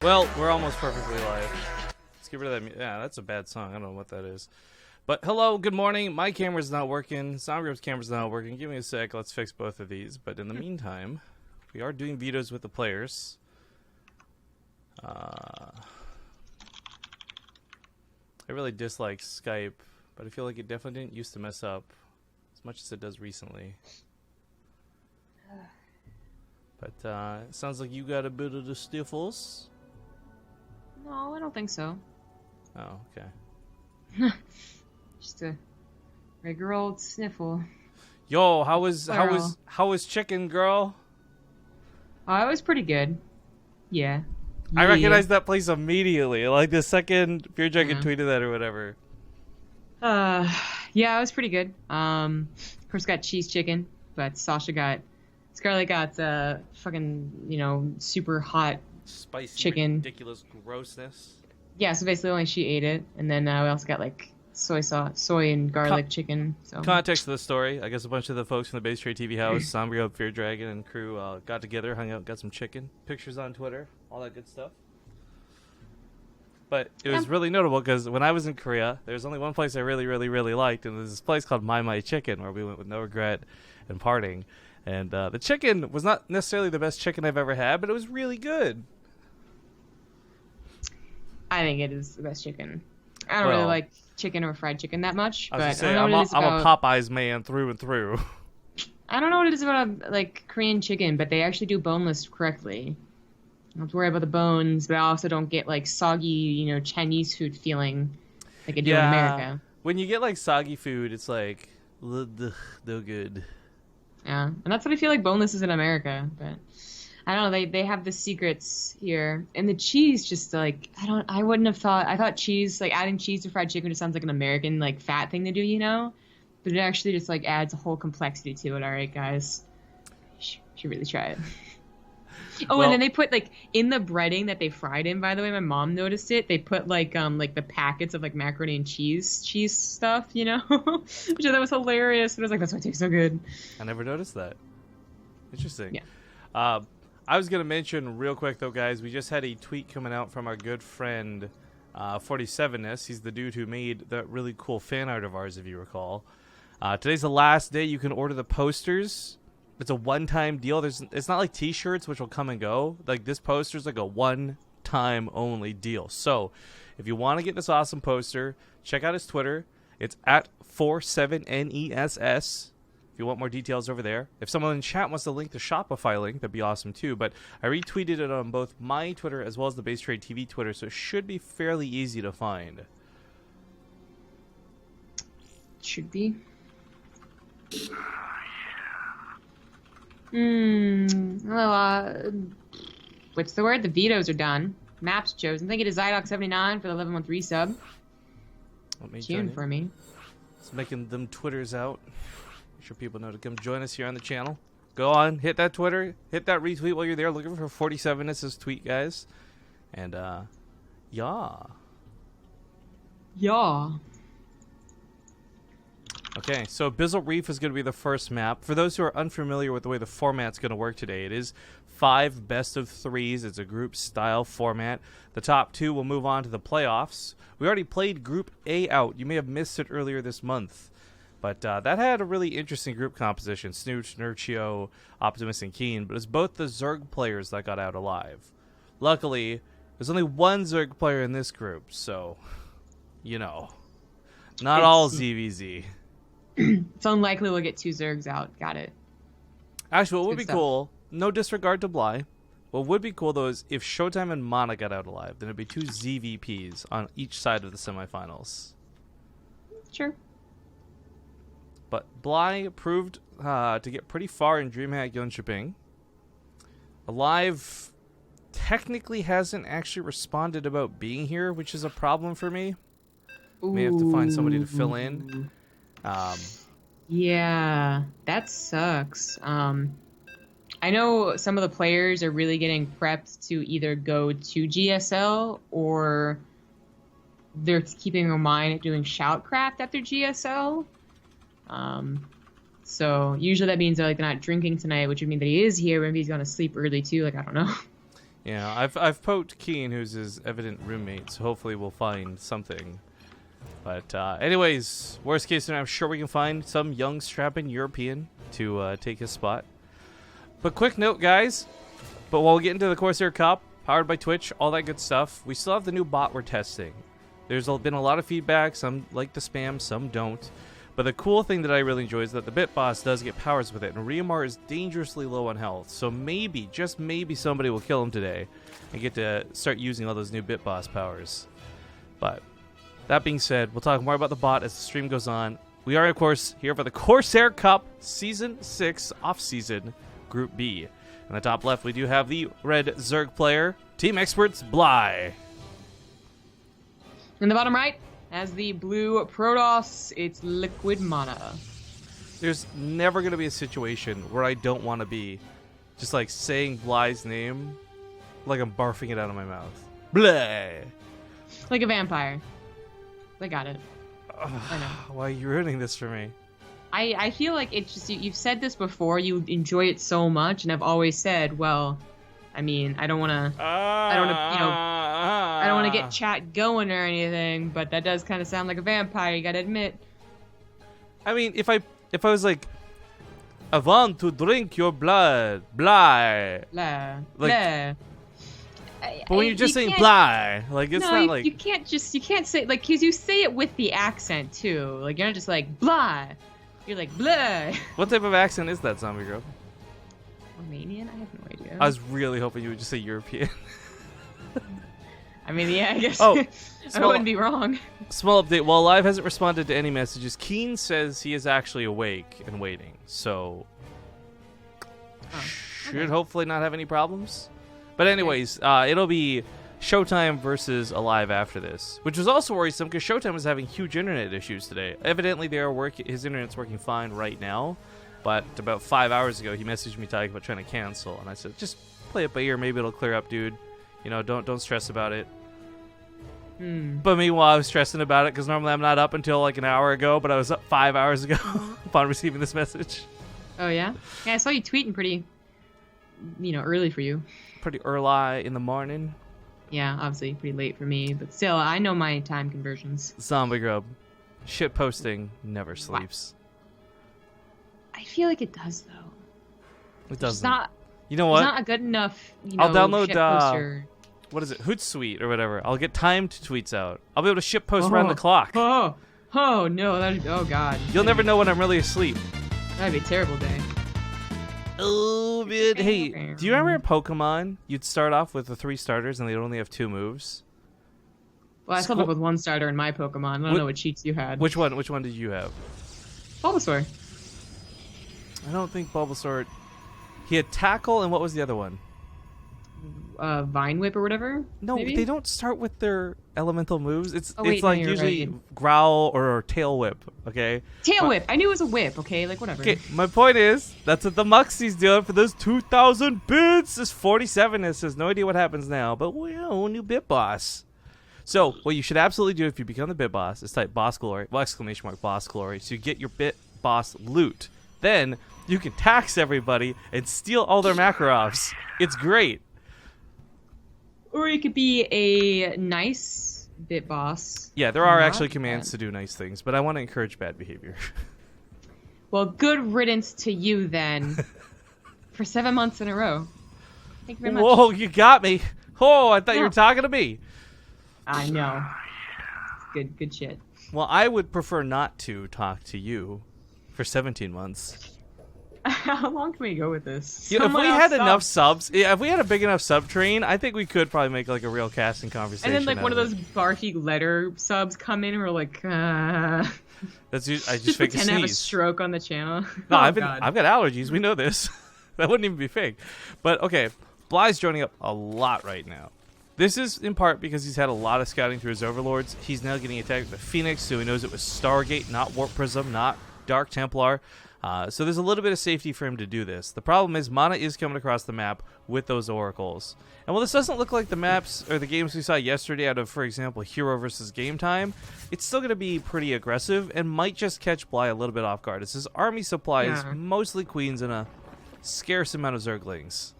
Well, we're almost perfectly live. Let's get rid of that. Yeah, that's a bad song. I don't know what that is. But hello, good morning. My camera's not working. Soundgrip's camera's not working. Give me a sec. Let's fix both of these. But in the meantime, we are doing vetoes with the players. I really dislike Skype, but I feel like it definitely didn't used to mess up as much as it does recently. But it sounds like you got a bit of the sniffles. No, I don't think so. Oh, okay. Just a regular old sniffle. Yo, how was chicken, girl? Oh, it was pretty good. Yeah. I recognized that place immediately. Like the second Fear Dragon tweeted that or whatever. Yeah, it was pretty good. Of course, got cheese chicken, but Scarlett got fucking super hot spicy chicken. Ridiculous grossness. Yeah, so basically only she ate it, and then we also got like soy and garlic chicken. So context of the story: I guess a bunch of the folks from the BaseTradeTV house, Sombrio, Fear Dragon, and crew got together, hung out, got some chicken, pictures on Twitter, all that good stuff. But it was really notable because when I was in Korea, there was only one place I really liked, and there's this place called My Chicken where we went with no regret and partying. And the chicken was not necessarily the best chicken I've ever had, but it was really good. I think it is the best chicken. I don't really like chicken or fried chicken that much, but I'm a Popeyes man through and through. I don't know what it is about like Korean chicken, but they actually do boneless correctly. I don't have to worry about the bones, but I also don't get like soggy, Chinese food feeling like I do in America. When you get like soggy food, it's like no good. Yeah, and that's what I feel like boneless is in America, but I don't know. They have the secrets here, and the cheese just like I wouldn't have thought. I thought cheese, like adding cheese to fried chicken, just sounds like an American like fat thing to do, but it actually just like adds a whole complexity to it. All right, guys, you should really try it. Oh, and then they put like in the breading that they fried in. By the way, my mom noticed it. They put like the packets of like macaroni and cheese stuff, which I thought was hilarious. But I was like, that's why it tastes so good. I never noticed that. Interesting. Yeah. I was gonna mention real quick though, guys. We just had a tweet coming out from our good friend 47ness. He's the dude who made that really cool fan art of ours, if you recall. Today's the last day you can order the posters. It's a one-time deal. It's not like T-shirts, which will come and go. Like this poster's like a one-time only deal. So, if you want to get this awesome poster, check out his Twitter. It's at 47NESS. If you want more details over there. If someone in chat wants to link the Shopify link, that'd be awesome too. But I retweeted it on both my Twitter as well as the BaseTradeTV Twitter, so it should be fairly easy to find. Should be. What's the word? The vetoes are done. Maps chosen. Thank you to Zydoc79 for the 11-month resub. Tune for me. It's making them Twitters out. Make sure people know to come join us here on the channel. Go on, hit that Twitter, hit that retweet while you're there. Looking for 47ness tweet, guys. And yeah. Okay, so Bizzle Reef is going to be the first map. For those who are unfamiliar with the way the format's going to work today, it is 5 best of 3s. It's a group-style format. The top 2 will move on to the playoffs. We already played Group A out. You may have missed it earlier this month. But that had a really interesting group composition. Snooch, Nurchio, Optimus, and Keen. But it's both the Zerg players that got out alive. Luckily, there's only one Zerg player in this group, so, not all ZvZ. It's unlikely we'll get 2 Zergs out. Got it. Actually, what would be cool, no disregard to Bly, what would be cool, though, is if Showtime and MaNa got out alive, then it'd be 2 ZvPs on each side of the semifinals. Sure. But Bly proved to get pretty far in DreamHack Yonshipping. Alive technically hasn't actually responded about being here, which is a problem for me. May have to find somebody to fill in. Yeah, that sucks. I know some of the players are really getting prepped to either go to GSL or they're keeping in mind doing shoutcraft after GSL. So usually that means they're not drinking tonight, which would mean that he is here. Maybe he's gonna sleep early too. Like, I don't know. Yeah, I've poked Keen, who's his evident roommate, so hopefully we'll find something. But anyways, worst case scenario, I'm sure we can find some young strapping European to take his spot. But quick note, guys. But while we get into the Corsair Cup, powered by Twitch, all that good stuff, we still have the new bot we're testing. There's been a lot of feedback. Some like the spam, some don't. But the cool thing that I really enjoy is that the Bit Boss does get powers with it, and Riamar is dangerously low on health. So maybe, just maybe, somebody will kill him today and get to start using all those new Bit Boss powers. But that being said, we'll talk more about the bot as the stream goes on. We are, of course, here for the Corsair Cup Season 6 Off-Season Group B. In the top left, we do have the red Zerg player, Team Experts Bly. In the bottom right, as the blue Protoss, it's Liquid MaNa. There's never going to be a situation where I don't want to be just like saying Bly's name like I'm barfing it out of my mouth. Blah! Like a vampire. I got it. I know. Why are you ruining this for me? I feel like it's just, you've said this before, you enjoy it so much, and I've always said, well, I mean, I don't want to, I don't want to get chat going or anything, but that does kind of sound like a vampire, you gotta admit. I mean, if I was like, I want to drink your blood, Bly. Blah. Like, blah. But when you're just saying Bly, like, it's not like... you can't say, like, because you say it with the accent, too. Like, you're not just like, Bly. You're like, blah. What type of accent is that, Zombie Girl? Romanian? I have no idea. I was really hoping you would just say European. I mean, yeah, I guess. Oh, I wouldn't be wrong. Small update. While Live hasn't responded to any messages, Keen says he is actually awake and waiting. So, should hopefully not have any problems. But anyways, it'll be Showtime versus Alive after this, which was also worrisome because Showtime was having huge internet issues today. Evidently, his internet's working fine right now, but about 5 hours ago, he messaged me talking about trying to cancel, and I said, just play it by ear. Maybe it'll clear up, dude. You know, don't stress about it. But meanwhile, I was stressing about it because normally I'm not up until like an hour ago, but I was up 5 hours ago upon receiving this message. Oh, yeah? Yeah, I saw you tweeting pretty, early for you. Pretty early in the morning. Yeah, obviously pretty late for me, but still, I know my time conversions. Zombie Grub. Shit posting never sleeps. I feel like it does, though. It doesn't. It's not, you know what? It's not a good enough, I'll download, shit poster. What is it? Hootsuite or whatever. I'll get timed tweets out. I'll be able to ship post around the clock. Oh no, oh god. You'll never know when I'm really asleep. That'd be a terrible day. Oh, man. Hey, do you remember in Pokemon, you'd start off with the 3 starters and they'd only have 2 moves? Well, I started off with 1 starter in my Pokemon. I don't know what cheats you had. Which one did you have? Bulbasaur. I don't think Bulbasaur... He had Tackle, and what was the other one? Vine Whip or whatever? No, maybe? They don't start with their elemental moves. It's wait, like no, usually right. Growl or Tail Whip, okay? Tail Whip! I knew it was a whip, okay? Like, whatever. Okay, my point is, that's what the Muxie's doing for those 2,000 bits! This 47 has no idea what happens now, but well, new Bit Boss. So, what you should absolutely do if you become the Bit Boss is type Boss Glory, well, exclamation mark Boss Glory, so you get your Bit Boss loot. Then, you can tax everybody and steal all their Makarovs. It's great. Or you could be a nice Bit Boss. Yeah, there are actually commands to do nice things, but I want to encourage bad behavior. Well, good riddance to you then. For 7 months in a row. Thank you very much. Whoa, you got me. Oh, I thought you were talking to me. I know. Good shit. Well, I would prefer not to talk to you for 17 months. How long can we go with this? If we had enough subs, if we had a big enough sub train, I think we could probably make like a real casting conversation. And then like one of those barfy letter subs come in and we're like, That's I just fake a pretend to have a sneeze. stroke on the channel. No, I've got allergies. We know this. That wouldn't even be fake. But okay, Bly's joining up a lot right now. This is in part because he's had a lot of scouting through his overlords. He's now getting attacked with Phoenix, so he knows it was Stargate, not Warp Prism, not Dark Templar. So there's a little bit of safety for him to do this. The problem is MaNa is coming across the map with those oracles. And while this doesn't look like the maps or the games we saw yesterday out of, for example, Hero versus Game Time, it's still going to be pretty aggressive and might just catch Bly a little bit off guard. As his army supply is mostly queens and a scarce amount of zerglings.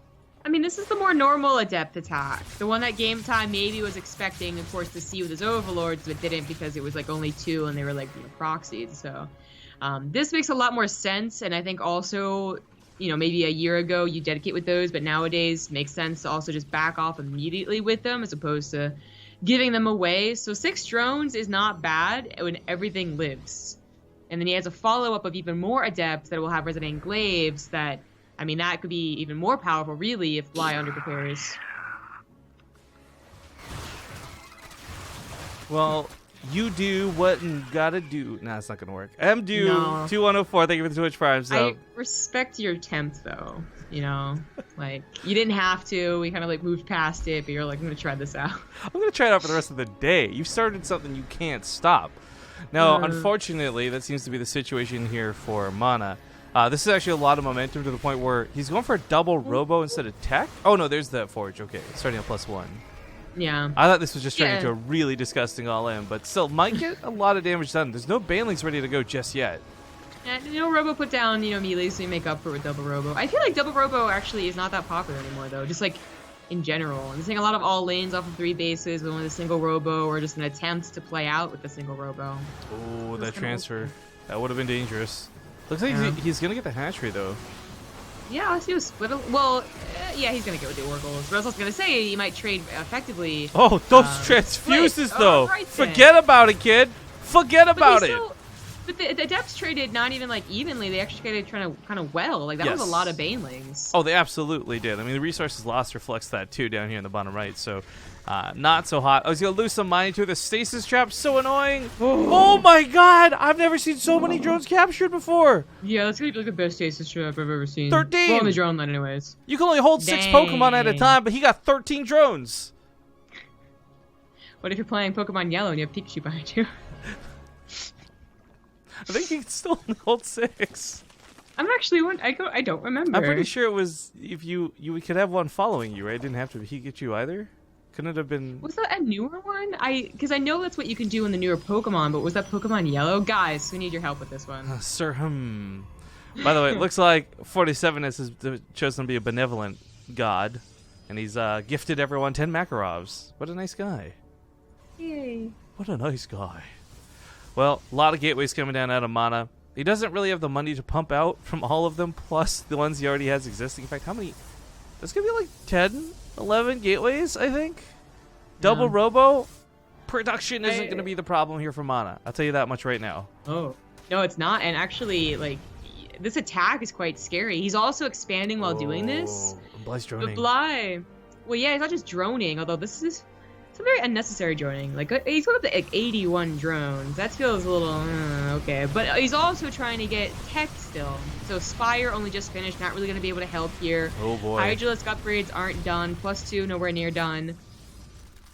I mean, this is the more normal Adept attack. The one that Game Time maybe was expecting, of course, to see with his Overlords, but didn't because it was like only 2 and they were like, proxied. So this makes a lot more sense. And I think also, maybe a year ago you dedicate with those, but nowadays makes sense to also just back off immediately with them as opposed to giving them away. So 6 drones is not bad when everything lives. And then he has a follow-up of even more Adepts that will have Resident Glaives that, I mean, that could be even more powerful, really, if Bly underprepares. Well, you do what you gotta do. Nah, it's not gonna work. MDo2104, thank you for the Twitch Prime. So. I respect your attempt, though. Like, you didn't have to. We kind of, like, moved past it, but you're like, I'm gonna try this out. I'm gonna try it out for the rest of the day. You started something you can't stop. Now, unfortunately, that seems to be the situation here for MaNa. This is actually a lot of momentum to the point where he's going for a double robo instead of tech. Oh, no, there's the forge. Okay, starting at +1. Yeah. I thought this was just turning into a really disgusting all-in, but still might get a lot of damage done. There's no banelings ready to go just yet. Yeah, robo put down, melee, so you make up for it with double robo. I feel like double robo actually is not that popular anymore, though. Just, like, in general. I'm seeing a lot of all lanes off of 3 bases with a single robo or just an attempt to play out with the single robo. Oh, that transfer. That would have been dangerous. Looks like he's going to get the hatchery, though. Yeah, let's do a split. Well, yeah, he's going to go with the oracles. But I was also going to say he might trade effectively. Oh, those transfuses, though. Right, forget about it, kid. Forget about it. But the Adepts traded not even, like, evenly. They actually traded kind of well. Like, that was a lot of banelings. Oh, they absolutely did. I mean, the resources lost reflects that, too, down here in the bottom right. So, not so hot. I was going to lose some money, too. The stasis trap, so annoying. Oh, my God. I've never seen so many drones captured before. Yeah, that's going to be, like, the best stasis trap I've ever seen. 13. Well, on the drone line, anyways. You can only hold 6 Pokemon at a time, but he got 13 drones. What if you're playing Pokemon Yellow and you have Pikachu behind you? I think he can still only hold 6. I'm actually I don't remember. I'm pretty sure it was if you could have one following you, right? It didn't have to he get you either. Couldn't it have been? Was that a newer one? Because I know that's what you can do in the newer Pokemon, but was that Pokemon Yellow? Guys, we need your help with this one. Sir, By the way, it looks like 47 has chosen to be a benevolent god, and he's gifted everyone 10 Makarovs. What a nice guy. Yay. What a nice guy. Well, a lot of gateways coming down out of MaNa. He doesn't really have the money to pump out from all of them, plus the ones he already has existing. In fact, how many? There's going to be like 10, 11 gateways, I think. Double robo. Production isn't going to be the problem here for MaNa. I'll tell you that much right now. Oh. No, it's not. And actually, like, this attack is quite scary. He's also expanding while doing this. Bly's droning. But Bly, well, yeah, he's not just droning, although this is some very unnecessary droning. Like, he's going up to like 81 drones. That feels a little, okay. But he's also trying to get tech still. So Spire only just finished, not really going to be able to help here. Oh, boy. Hydralisk upgrades aren't done. +2, nowhere near done.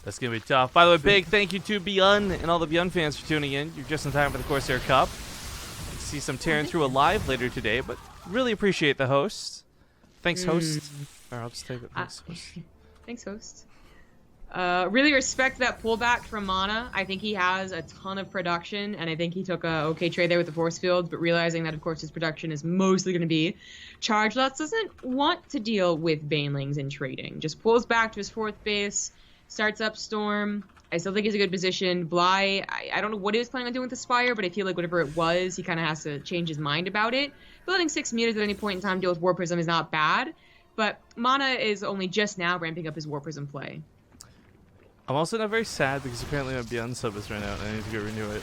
That's going to be tough. By the way, big thank you to Beyond and all the Beyond fans for tuning in. You're just in time for the Corsair Cup. See some tearing through a live later today, but really appreciate the host. Thanks, host. Or I'll just take it. Thanks, host. Thanks, host. Really respect that pullback from MaNa. I think he has a ton of production, and I think he took a okay trade there with the force fields, but realizing that, of course, his production is mostly going to be charge lots, doesn't want to deal with banelings and trading. Just pulls back to his 4th base, starts up Storm. I still think he's a good position. Bly, I don't know what he was planning on doing with the Spire, but I feel like whatever it was, he kind of has to change his mind about it. Building 6 meters at any point in time to deal with War Prism is not bad, but MaNa is only just now ramping up his War Prism play. I'm also not very sad because apparently my Beyond sub is right now and I need to go renew it.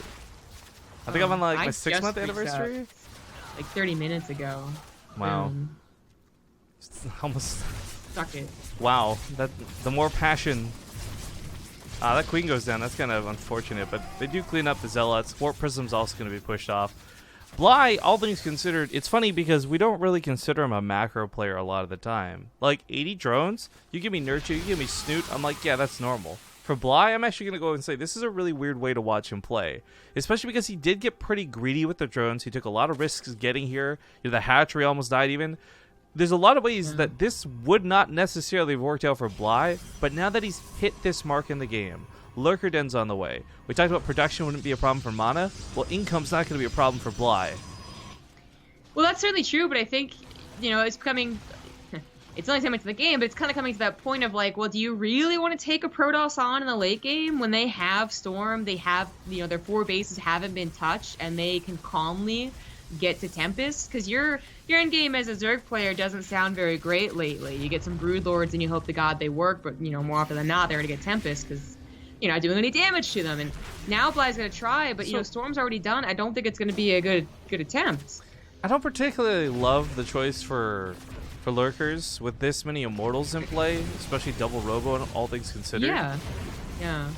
I think I'm on like my 6-month anniversary. Like 30 minutes ago. Wow. Almost. Suck it. Wow. The more passion. That queen goes down. That's kind of unfortunate, but they do clean up the zealots. Warp Prism's also going to be pushed off. Bly, all things considered, it's funny because we don't really consider him a macro player a lot of the time. Like 80 drones, you give me Nurture, you give me Snoot, I'm like, yeah, that's normal. For Bly, I'm actually going to go and say this is a really weird way to watch him play, especially because he did get pretty greedy with the drones. He took a lot of risks getting here. The hatchery almost died even. There's a lot of ways that this would not necessarily have worked out for Bly, but now that he's hit this mark in the game, Lurker Den's on the way. We talked about production wouldn't be a problem for MaNa. Well, income's not going to be a problem for Bly. Well, that's certainly true, but I think, it's becoming... it's only 10 minutes in the game, but it's kind of coming to that point of like, well, do you really want to take a Protoss on in the late game when they have Storm, they have, their 4 bases haven't been touched, and they can calmly get to Tempest? Because your end game as a Zerg player doesn't sound very great lately. You get some Broodlords and you hope to God they work, but more often than not, they're going to get Tempest because you're not doing any damage to them. And now Bly's going to try, but Storm's already done. I don't think it's going to be a good attempt. I don't particularly love the choice for lurkers with this many immortals in play, especially double robo and all things considered. Yeah.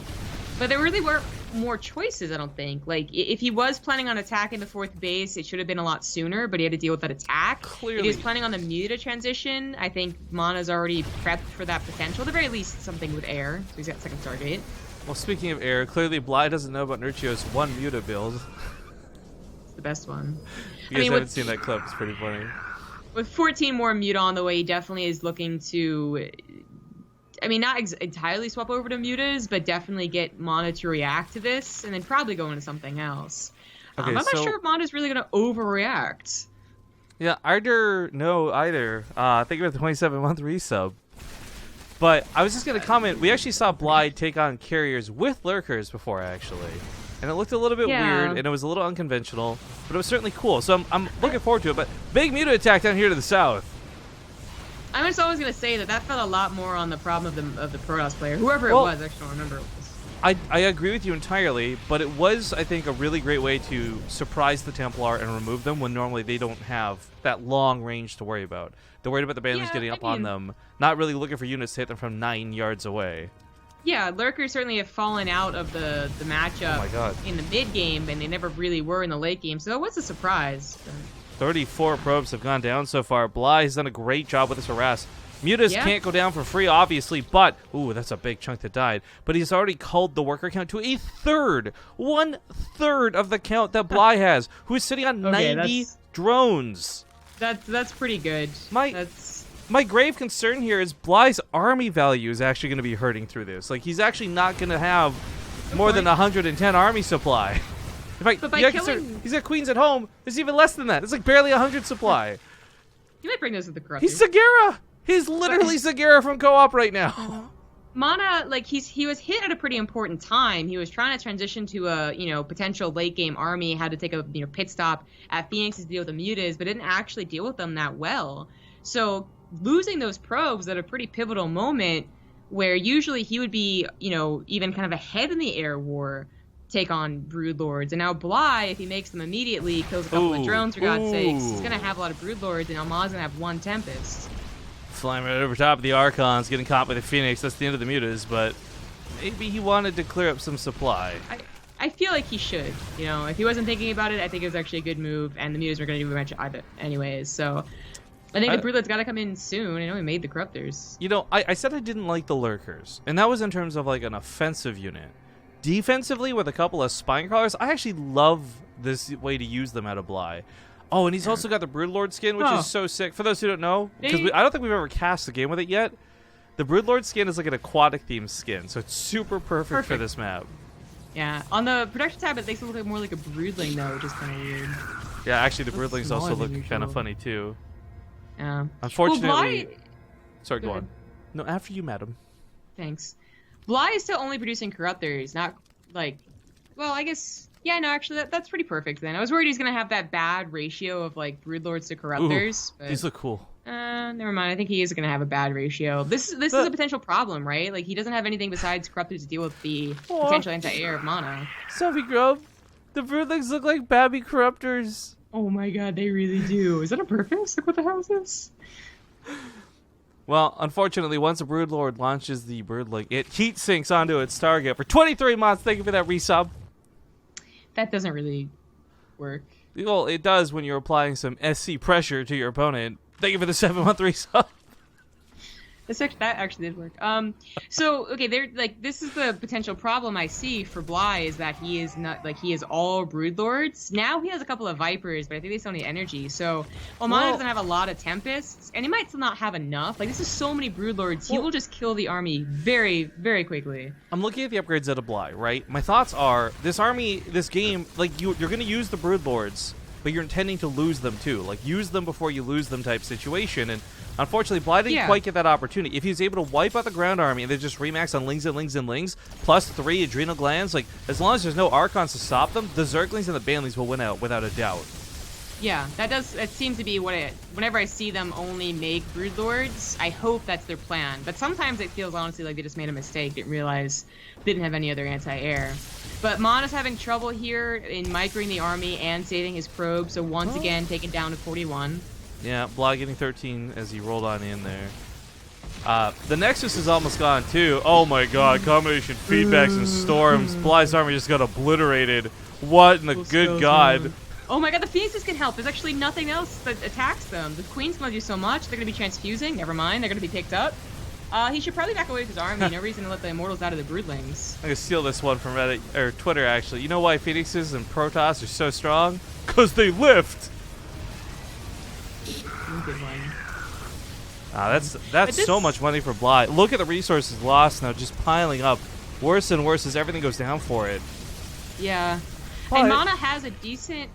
But there really weren't more choices, I don't think. Like, if he was planning on attacking the 4th base, it should have been a lot sooner, but he had to deal with that attack. Clearly. If he was planning on the Muta transition, I think MaNa's already prepped for that potential. At the very least, something with air, so he's got second Stargate. Well, speaking of air, clearly Bly doesn't know about Nurchio's 1 Muta build. It's the best one. You guys haven't seen that clip, it's pretty funny. With 14 more Muta on the way, he definitely is looking to... not entirely swap over to Mutas, but definitely get MaNa to react to this, and then probably go into something else. Okay, I'm not sure if MaNa's really going to overreact. Yeah, either. Thank you for the 27-month resub. But I was just going to comment, we actually saw Bly take on carriers with lurkers before, actually. And it looked a little bit weird, and it was a little unconventional, but it was certainly cool. So I'm looking forward to it, but big Muta attack down here to the south. I'm just always going to say that felt a lot more on the problem of the Protoss player. Whoever it was, I actually don't remember what it was. I agree with you entirely, but it was, I think, a really great way to surprise the Templar and remove them when normally they don't have that long range to worry about. They're worried about the bandits getting up on them, not really looking for units to hit them from 9 yards away. Yeah, lurkers certainly have fallen out of the matchup in the mid game, and they never really were in the late game, so it was a surprise. 34 probes have gone down so far. Bly has done a great job with this harass. Mutas can't go down for free, obviously, but... Ooh, that's a big chunk that died. But he's already culled the worker count to a third. 1/3 of the count that Bly has, who is sitting on 90 drones. That's pretty good. My grave concern here is Bly's army value is actually going to be hurting through this. Like, he's actually not going to have more than 110 army supply. In fact, he's got queens at home. There's even less than that. It's like barely 100 supply. You might bring those with the corruptor. He's Zagera. He's literally Zagera from co-op right now. MaNa, like, he was hit at a pretty important time. He was trying to transition to a, potential late game army, had to take a, pit stop at Phoenix to deal with the Mutas, but didn't actually deal with them that well. So losing those probes at a pretty pivotal moment where usually he would be, even kind of ahead in the air war, take on Broodlords. And now Bly, if he makes them immediately, kills a couple of drones, for God's sakes, he's going to have a lot of Broodlords, and Almaz's going to have 1 Tempest. Flying right over top of the Archons, getting caught by the Phoenix. That's the end of the Mutas, but maybe he wanted to clear up some supply. I feel like he should. If he wasn't thinking about it, I think it was actually a good move, and the Mutas were going to do a match anyways, so... I think the Broodlord's got to come in soon. I know he made the Corruptors. I said I didn't like the Lurkers, and that was in terms of, like, an offensive unit. Defensively, with a couple of Spinecrawlers, I actually love this way to use them out of Bly. Oh, and he's also got the Broodlord skin, which is so sick. For those who don't know, because I don't think we've ever cast a game with it yet, the Broodlord skin is like an aquatic-themed skin, so it's super perfect for this map. Yeah, on the production tab, it makes it look more like a Broodling, though, which is kind of weird. Yeah, actually, the Broodlings also look kind of funny, too. Yeah. Unfortunately... Sorry, go on. No, after you, madam. Thanks. Bly is still only producing Corruptors, not, like... Well, I guess... Yeah, no, actually, that's pretty perfect, then. I was worried he's going to have that bad ratio of, like, Broodlords to Corruptors. Ooh, but, these look cool. Never mind. I think he is going to have a bad ratio. This is a potential problem, right? Like, he doesn't have anything besides Corruptors to deal with the potential anti-air of MaNa. Sophie Grove, the Broodlings look like babby Corruptors. Oh my god, they really do. Is that a purpose? Like, what the hell is this? Well, unfortunately, once a Broodlord launches the Broodling, it heat sinks onto its target for 23 months. Thank you for that resub. That doesn't really work. Well, it does when you're applying some SC pressure to your opponent. Thank you for the 7-month resub. That actually did work. So okay, this is the potential problem I see for Bly is that he is not he is all Broodlords. Now he has a couple of Vipers, but I think they still need energy. So MaNa doesn't have a lot of Tempests, and he might still not have enough. Like, this is so many Broodlords, he will just kill the army very, very quickly. I'm looking at the upgrades out of Bly, right? My thoughts are this army, this game, like you're going to use the Broodlords but you're intending to lose them too. Like, use them before you lose them type situation. And unfortunately, Bly didn't quite get that opportunity. If he was able to wipe out the ground army and then just remax on Lings and Lings and Lings, plus 3 Adrenal Glands, like, as long as there's no Archons to stop them, the Zerglings and the Banelings will win out without a doubt. Yeah, that seems to be what whenever I see them only make Broodlords, I hope that's their plan. But sometimes it feels honestly like they just made a mistake, didn't realize, didn't have any other anti-air. But MaNa's having trouble here in microing the army and saving his probe, so once again taken down to 41. Yeah, Bly getting 13 as he rolled on in there. The Nexus is almost gone too. Oh my god, combination feedbacks and storms. Bly's army just got obliterated. What in the good god? Oh my god, the Phoenixes can help. There's actually nothing else that attacks them. The Queen's going to do so much. They're going to be transfusing. Never mind. They're going to be picked up. He should probably back away with his army. No reason to let the Immortals out of the Broodlings. I'm going to steal this one from Reddit, or Twitter, actually. You know why Phoenixes and Protoss are so strong? Because they lift! Good one. That's so much money for Bly. Look at the resources lost now, just piling up. Worse and worse as everything goes down for it. Yeah. And MaNa has a decent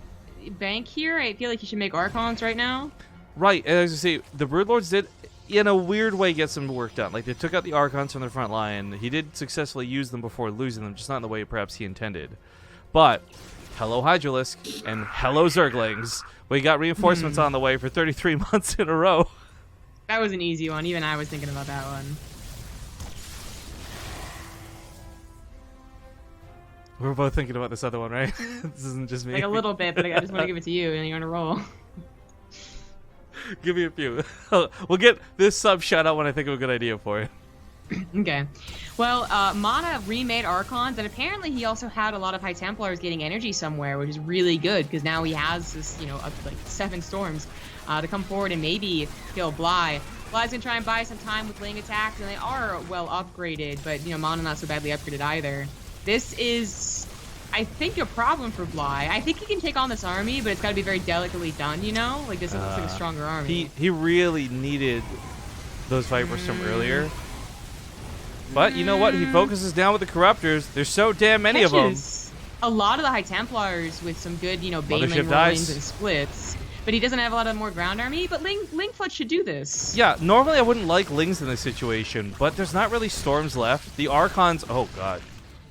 bank here. I feel like he should make Archons right now. Right, as I say, the Broodlords did, in a weird way, get some work done. Like, they took out the Archons from their front line. He did successfully use them before losing them, just not in the way perhaps he intended. But, hello Hydralisk, and hello Zerglings. We got reinforcements on the way for 33 months in a row. That was an easy one. Even I was thinking about that one. We're both thinking about this other one, right? This isn't just me. Like a little bit, but I just want to give it to you, and you're on a roll. Give me a few. We'll get this sub shout out when I think of a good idea for it. Okay. Well, MaNa remade Archons, and apparently he also had a lot of High Templars getting energy somewhere, which is really good, because now he has this, up to like 7 storms to come forward and maybe kill Bly. Bly's gonna try and buy some time with Ling attacks, and they are well upgraded, but, MaNa not so badly upgraded either. This is, I think, a problem for Bly. I think he can take on this army, but it's got to be very delicately done, Like, this looks like a stronger army. He really needed those Vipers from earlier. But you know what? He focuses down with the Corruptors. There's so damn many of them. A lot of the High Templars with some good, Baneling rollings and splits. But he doesn't have a lot of more ground army, but Lingfoot should do this. Yeah, normally I wouldn't like Lings in this situation, but there's not really storms left. The Archons, oh god.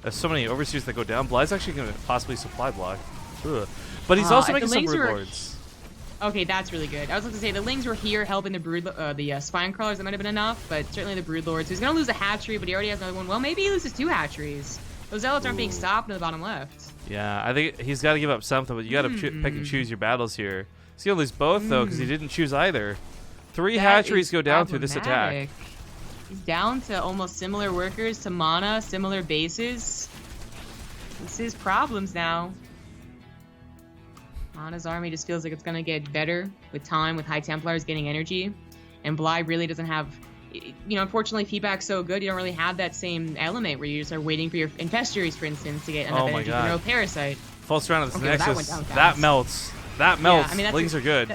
There's so many overseers that go down. Bly's actually going to possibly supply Bly. Ugh. But he's also making some Broodlords. Okay, that's really good. I was going to say, the Lings were here helping the Spine Crawlers. That might have been enough, but certainly the Broodlords. So he's going to lose a hatchery, but he already has another one. Well, maybe he loses 2 hatcheries. Those Zealots aren't being stopped in the bottom left. Yeah, I think he's got to give up something, but you got to pick and choose your battles here. He's going to lose both, though, because he didn't choose either. 3 hatcheries go down through this attack. He's down to almost similar workers to MaNa, similar bases. This is problems now. MaNa's army just feels like it's going to get better with time, with High Templars getting energy. And Bly really doesn't have, unfortunately, feedback's so good, you don't really have that same element where you just are waiting for your Infestories, for instance, to get enough energy for no Parasite. False round of this Nexus. That melts. That melts. Yeah, Lings are good.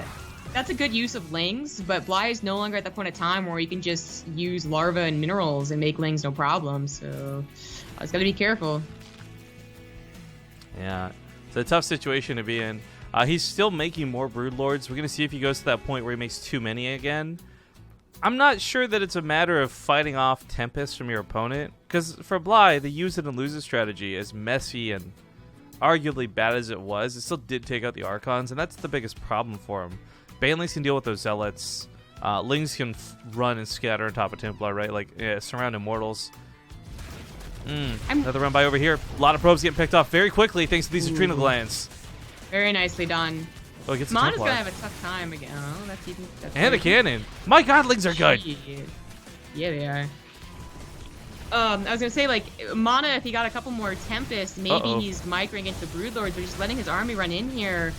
That's a good use of Lings, but Bly is no longer at that point of time where you can just use larva and minerals and make Lings no problem. So it's got to be careful. Yeah, it's a tough situation to be in. He's still making more Broodlords. We're going to see if he goes to that point where he makes too many again. I'm not sure that it's a matter of fighting off Tempest from your opponent, because for Bly, the use it and lose it strategy, as messy and arguably bad as it was, it still did take out the Archons, and that's the biggest problem for him. Banelings can deal with those Zealots. Lings can run and scatter on top of Templar, right? Like, surround Immortals. Another run by over here. A lot of probes getting picked off very quickly thanks to these Adrenal Glands. Very nicely done. Oh, he gets a MaNa's Templar. Gonna have a tough time again. Oh, that's even. And a cannon. My god, Lings are good. Yeah, they are. I was gonna say, like, MaNa, if he got a couple more Tempest, maybe he's microing into Broodlords, but just letting his army run in here.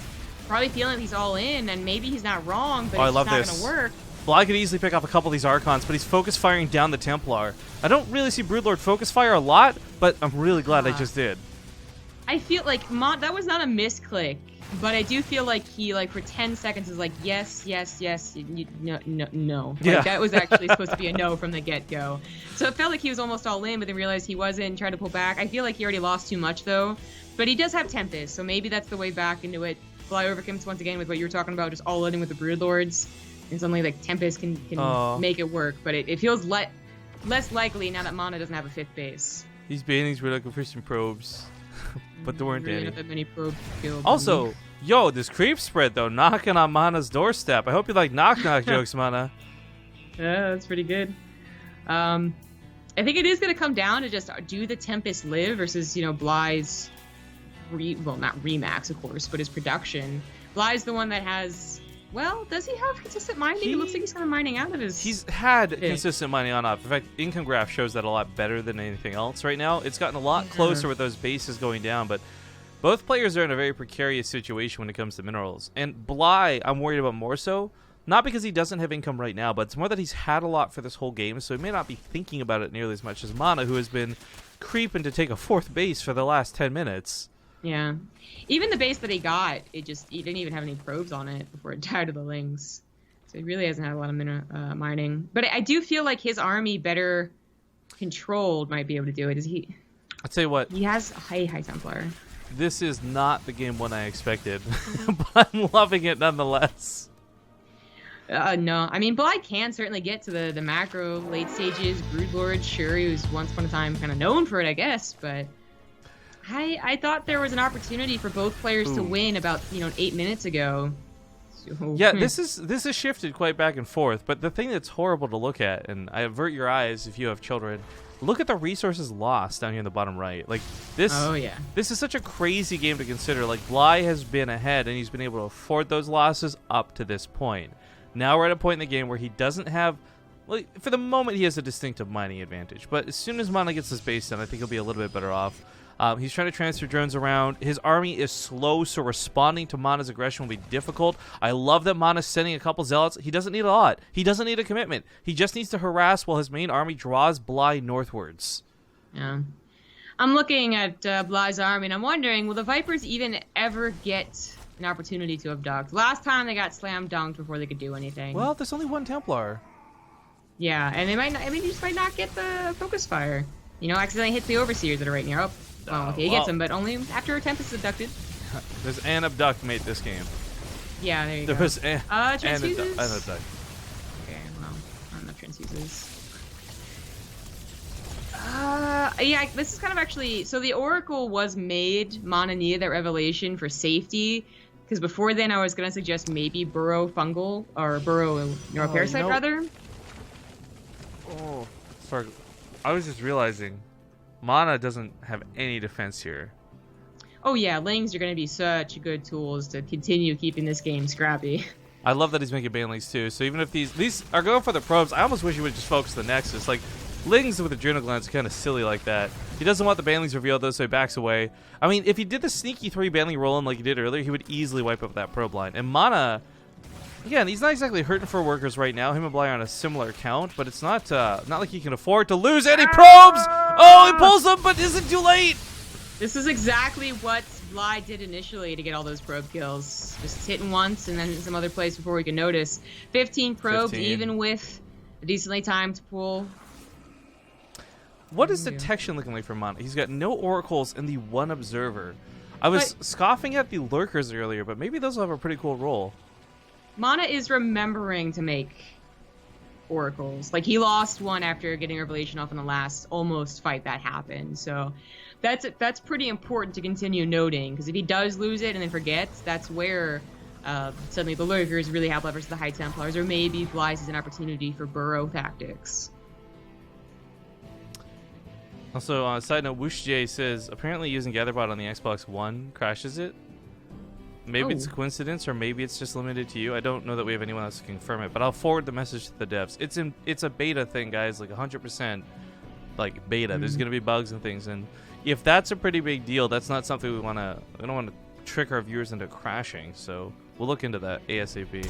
Probably feeling he's all in, and maybe he's not wrong, but it's not going to work. Bly could easily pick up a couple of these Archons, but he's focus firing down the Templar. I don't really see Broodlord focus fire a lot, but I'm really glad I just did. I feel like that was not a misclick, but I do feel like he, for 10 seconds is like, yes, no. Yeah. That was actually supposed to be a no from the get-go. So it felt like he was almost all in, but then realized he wasn't, tried to pull back. I feel like he already lost too much, though. But he does have Tempest, so maybe that's the way back into it. Bly overcomes once again with what you were talking about, just all in with the Brood Lords, and suddenly like Tempest can make it work. But it feels less likely now that MaNa doesn't have a 5th base. These banings were looking for some probes, but there weren't really any. Not that many probes killed. Also, yo, this creep spread though, knocking on MaNa's doorstep. I hope you like knock jokes, MaNa. Yeah, that's pretty good. I think it is going to come down to just do the Tempest live versus, Bly's, not Remax, of course, but his production. Bly's the one that has, does he have consistent mining? It looks like he's kind of mining out of his... He's had consistent mining on off. In fact, income graph shows that a lot better than anything else right now. It's gotten a lot closer with those bases going down, but both players are in a very precarious situation when it comes to minerals. And Bly, I'm worried about more so. Not because he doesn't have income right now, but it's more that he's had a lot for this whole game, so he may not be thinking about it nearly as much as MaNa, who has been creeping to take a 4th base for the last 10 minutes. Yeah. Even the base that he got, he didn't even have any probes on it before it died to the Lings. So he really hasn't had a lot of mining. But I do feel like his army, better controlled, might be able to do it. I'll tell you what. He has a High Templar. This is not the game one I expected, but I'm loving it nonetheless. No, I mean, Bly can certainly get to the macro late stages. Broodlord, sure, he was once upon a time kind of known for it, I guess, but I thought there was an opportunity for both players to win about 8 minutes ago. So, yeah, this is shifted quite back and forth, but the thing that's horrible to look at, and I avert your eyes if you have children, look at the resources lost down here in the bottom right. Like this. Oh yeah. This is such a crazy game to consider. Like Bly has been ahead, and he's been able to afford those losses up to this point. Now we're at a point in the game where he doesn't have... Well, for the moment, he has a distinctive mining advantage. But as soon as MaNa gets his base done, I think he'll be a little bit better off. He's trying to transfer drones around. His army is slow, so responding to MaNa's aggression will be difficult. I love that MaNa's sending a couple zealots. He doesn't need a lot. He doesn't need a commitment. He just needs to harass while his main army draws Bly northwards. Yeah. I'm looking at Bly's army, and I'm wondering, will the Vipers even ever get an opportunity to abduct? Last time they got slam dunked before they could do anything. Well, there's only one Templar. Yeah, and they might not, they just might not get the focus fire. Accidentally hit the overseers that are right near. Oh, well, okay, he gets them, but only after a Tempest is abducted. There's an abduct made this game. Yeah, there you go. There was an transfuses? abduct. Okay, well, not enough transfuses. Yeah, this is kind of actually... So the Oracle was made, MaNa needed that revelation for safety, because before then I was going to suggest maybe Burrow Fungal, or Burrow Neuroparasite, rather. Oh, sorry. I was just realizing, MaNa doesn't have any defense here. Oh yeah, Lings are going to be such good tools to continue keeping this game scrappy. I love that he's making Banelings too, so even if these are going for the probes, I almost wish he would just focus the Nexus. Like, Lings with Adrenal Glands are kind of silly like that. He doesn't want the Banelings revealed though, so he backs away. I mean, if he did the sneaky 3 Baneling roll-in like he did earlier, he would easily wipe up that probe line. And MaNa, again, he's not exactly hurting for workers right now. Him and Bly are on a similar count, but it's not like he can afford to lose any probes! Oh, he pulls them, but is it too late? This is exactly what Bly did initially to get all those probe kills. Just hitting once and then hitting some other place before we can notice. 15 probes, 15. Even with a decently timed pull. What is detection looking like for MaNa? He's got no oracles and the 1 observer. I was scoffing at the lurkers earlier, but maybe those will have a pretty cool role. MaNa is remembering to make oracles. Like, he lost one after getting Revelation off in the last almost fight that happened. So that's pretty important to continue noting, because if he does lose it and then forgets, that's where suddenly the lurkers really have leverage to the High Templars, or maybe Bly sees an opportunity for burrow tactics. Also, on a side note, WhooshJ says, apparently using GatherBot on the Xbox One crashes it. Maybe it's a coincidence, or maybe it's just limited to you. I don't know that we have anyone else to confirm it, but I'll forward the message to the devs. It's a beta thing, guys, like 100% like beta. There's going to be bugs and things, and if that's a pretty big deal, that's not something we don't want to trick our viewers into crashing, so we'll look into that ASAP.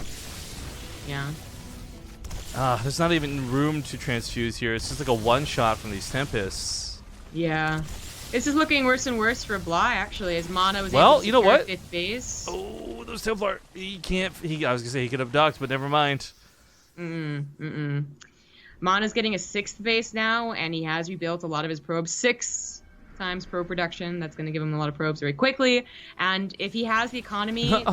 Yeah. There's not even room to transfuse here. It's just like a one-shot from these Tempests. Yeah. This is looking worse and worse for Bly, actually, as MaNa was able to you know what? 5th base. Oh, those Templar. He can't... I was going to say he could abduct, but never mind. MaNa's getting a 6th base now, and he has rebuilt a lot of his probes. 6 times probe production. That's going to give him a lot of probes very quickly. And if he has the economy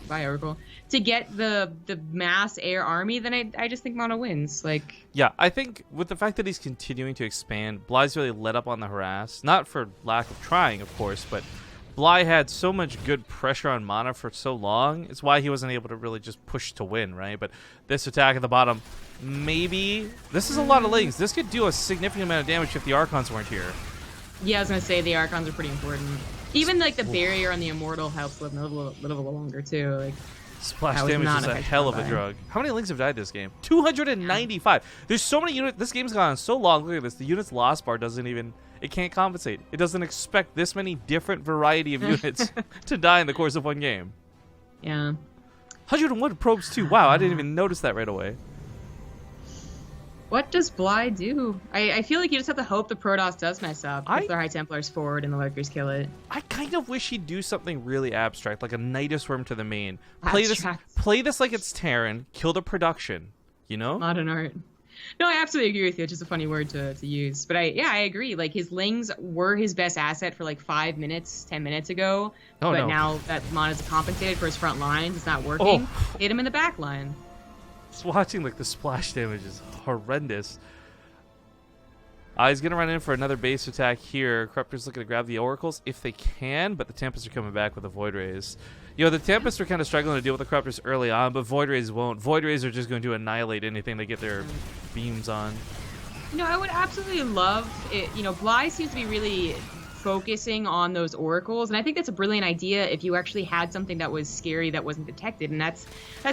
bye Oracle, to get the mass air army, then I just think MaNa wins. Like, yeah, I think with the fact that he's continuing to expand, Bly's really let up on the harass. Not for lack of trying, of course, but Bly had so much good pressure on MaNa for so long. It's why he wasn't able to really just push to win, right? But this attack at the bottom, maybe this is a lot of lanes. This could do a significant amount of damage if the Archons weren't here. Yeah, I was gonna say the Archons are pretty important. Even like the barrier on the Immortal helps live a little longer too. Like, splash damage is a hell of a drug. How many links have died this game? 295. There's so many units. This game's gone on so long. Look at this. The units loss bar doesn't even. It can't compensate. It doesn't expect this many different variety of units to die in the course of one game. Yeah. 101 probes too. Wow, I didn't even notice that right away. What does Bly do? I feel like you just have to hope the Protoss does mess up if the High Templars forward and the Lurkers kill it. I kind of wish he'd do something really abstract, like a Nidus Worm to the main. Play this like it's Terran. Kill the production. You know? Modern art. No, I absolutely agree with you. It's just a funny word to use. But I agree. Like, his Lings were his best asset for like 5 minutes, 10 minutes ago. But now that MaNa's compensated for his front lines, it's not working. Hit him in the back line. Just watching like the splash damage is horrendous. He's going to run in for another base attack here. Corruptor's looking to grab the Oracles if they can, but the Tempests are coming back with the Void Rays. You know, the Tempests are kind of struggling to deal with the Corruptors early on, but Void Rays won't. Void Rays are just going to annihilate anything they get their beams on. You know, I would absolutely love it. You know, Bly seems to be really focusing on those Oracles, and I think that's a brilliant idea if you actually had something that was scary that wasn't detected, and that's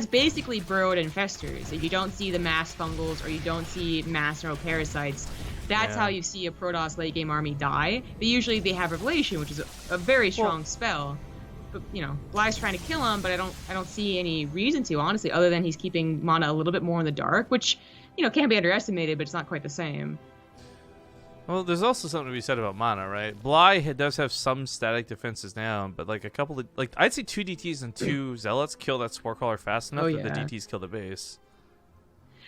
basically Burrowed Infestors. If you don't see the mass fungals or you don't see mass neuroparasites, that's how you see a Protoss late game army die. But usually they have Revelation, which is a very strong spell. But, you know, Bly's trying to kill him, but I don't see any reason to, honestly, other than he's keeping MaNa a little bit more in the dark, which, you know, can't be underestimated, but it's not quite the same. Well, there's also something to be said about MaNa, right? Bly does have some static defenses now, but like a couple of, like, I'd say 2 DTs and 2 Zealots kill that Sporecaller fast enough that the DTs kill the base.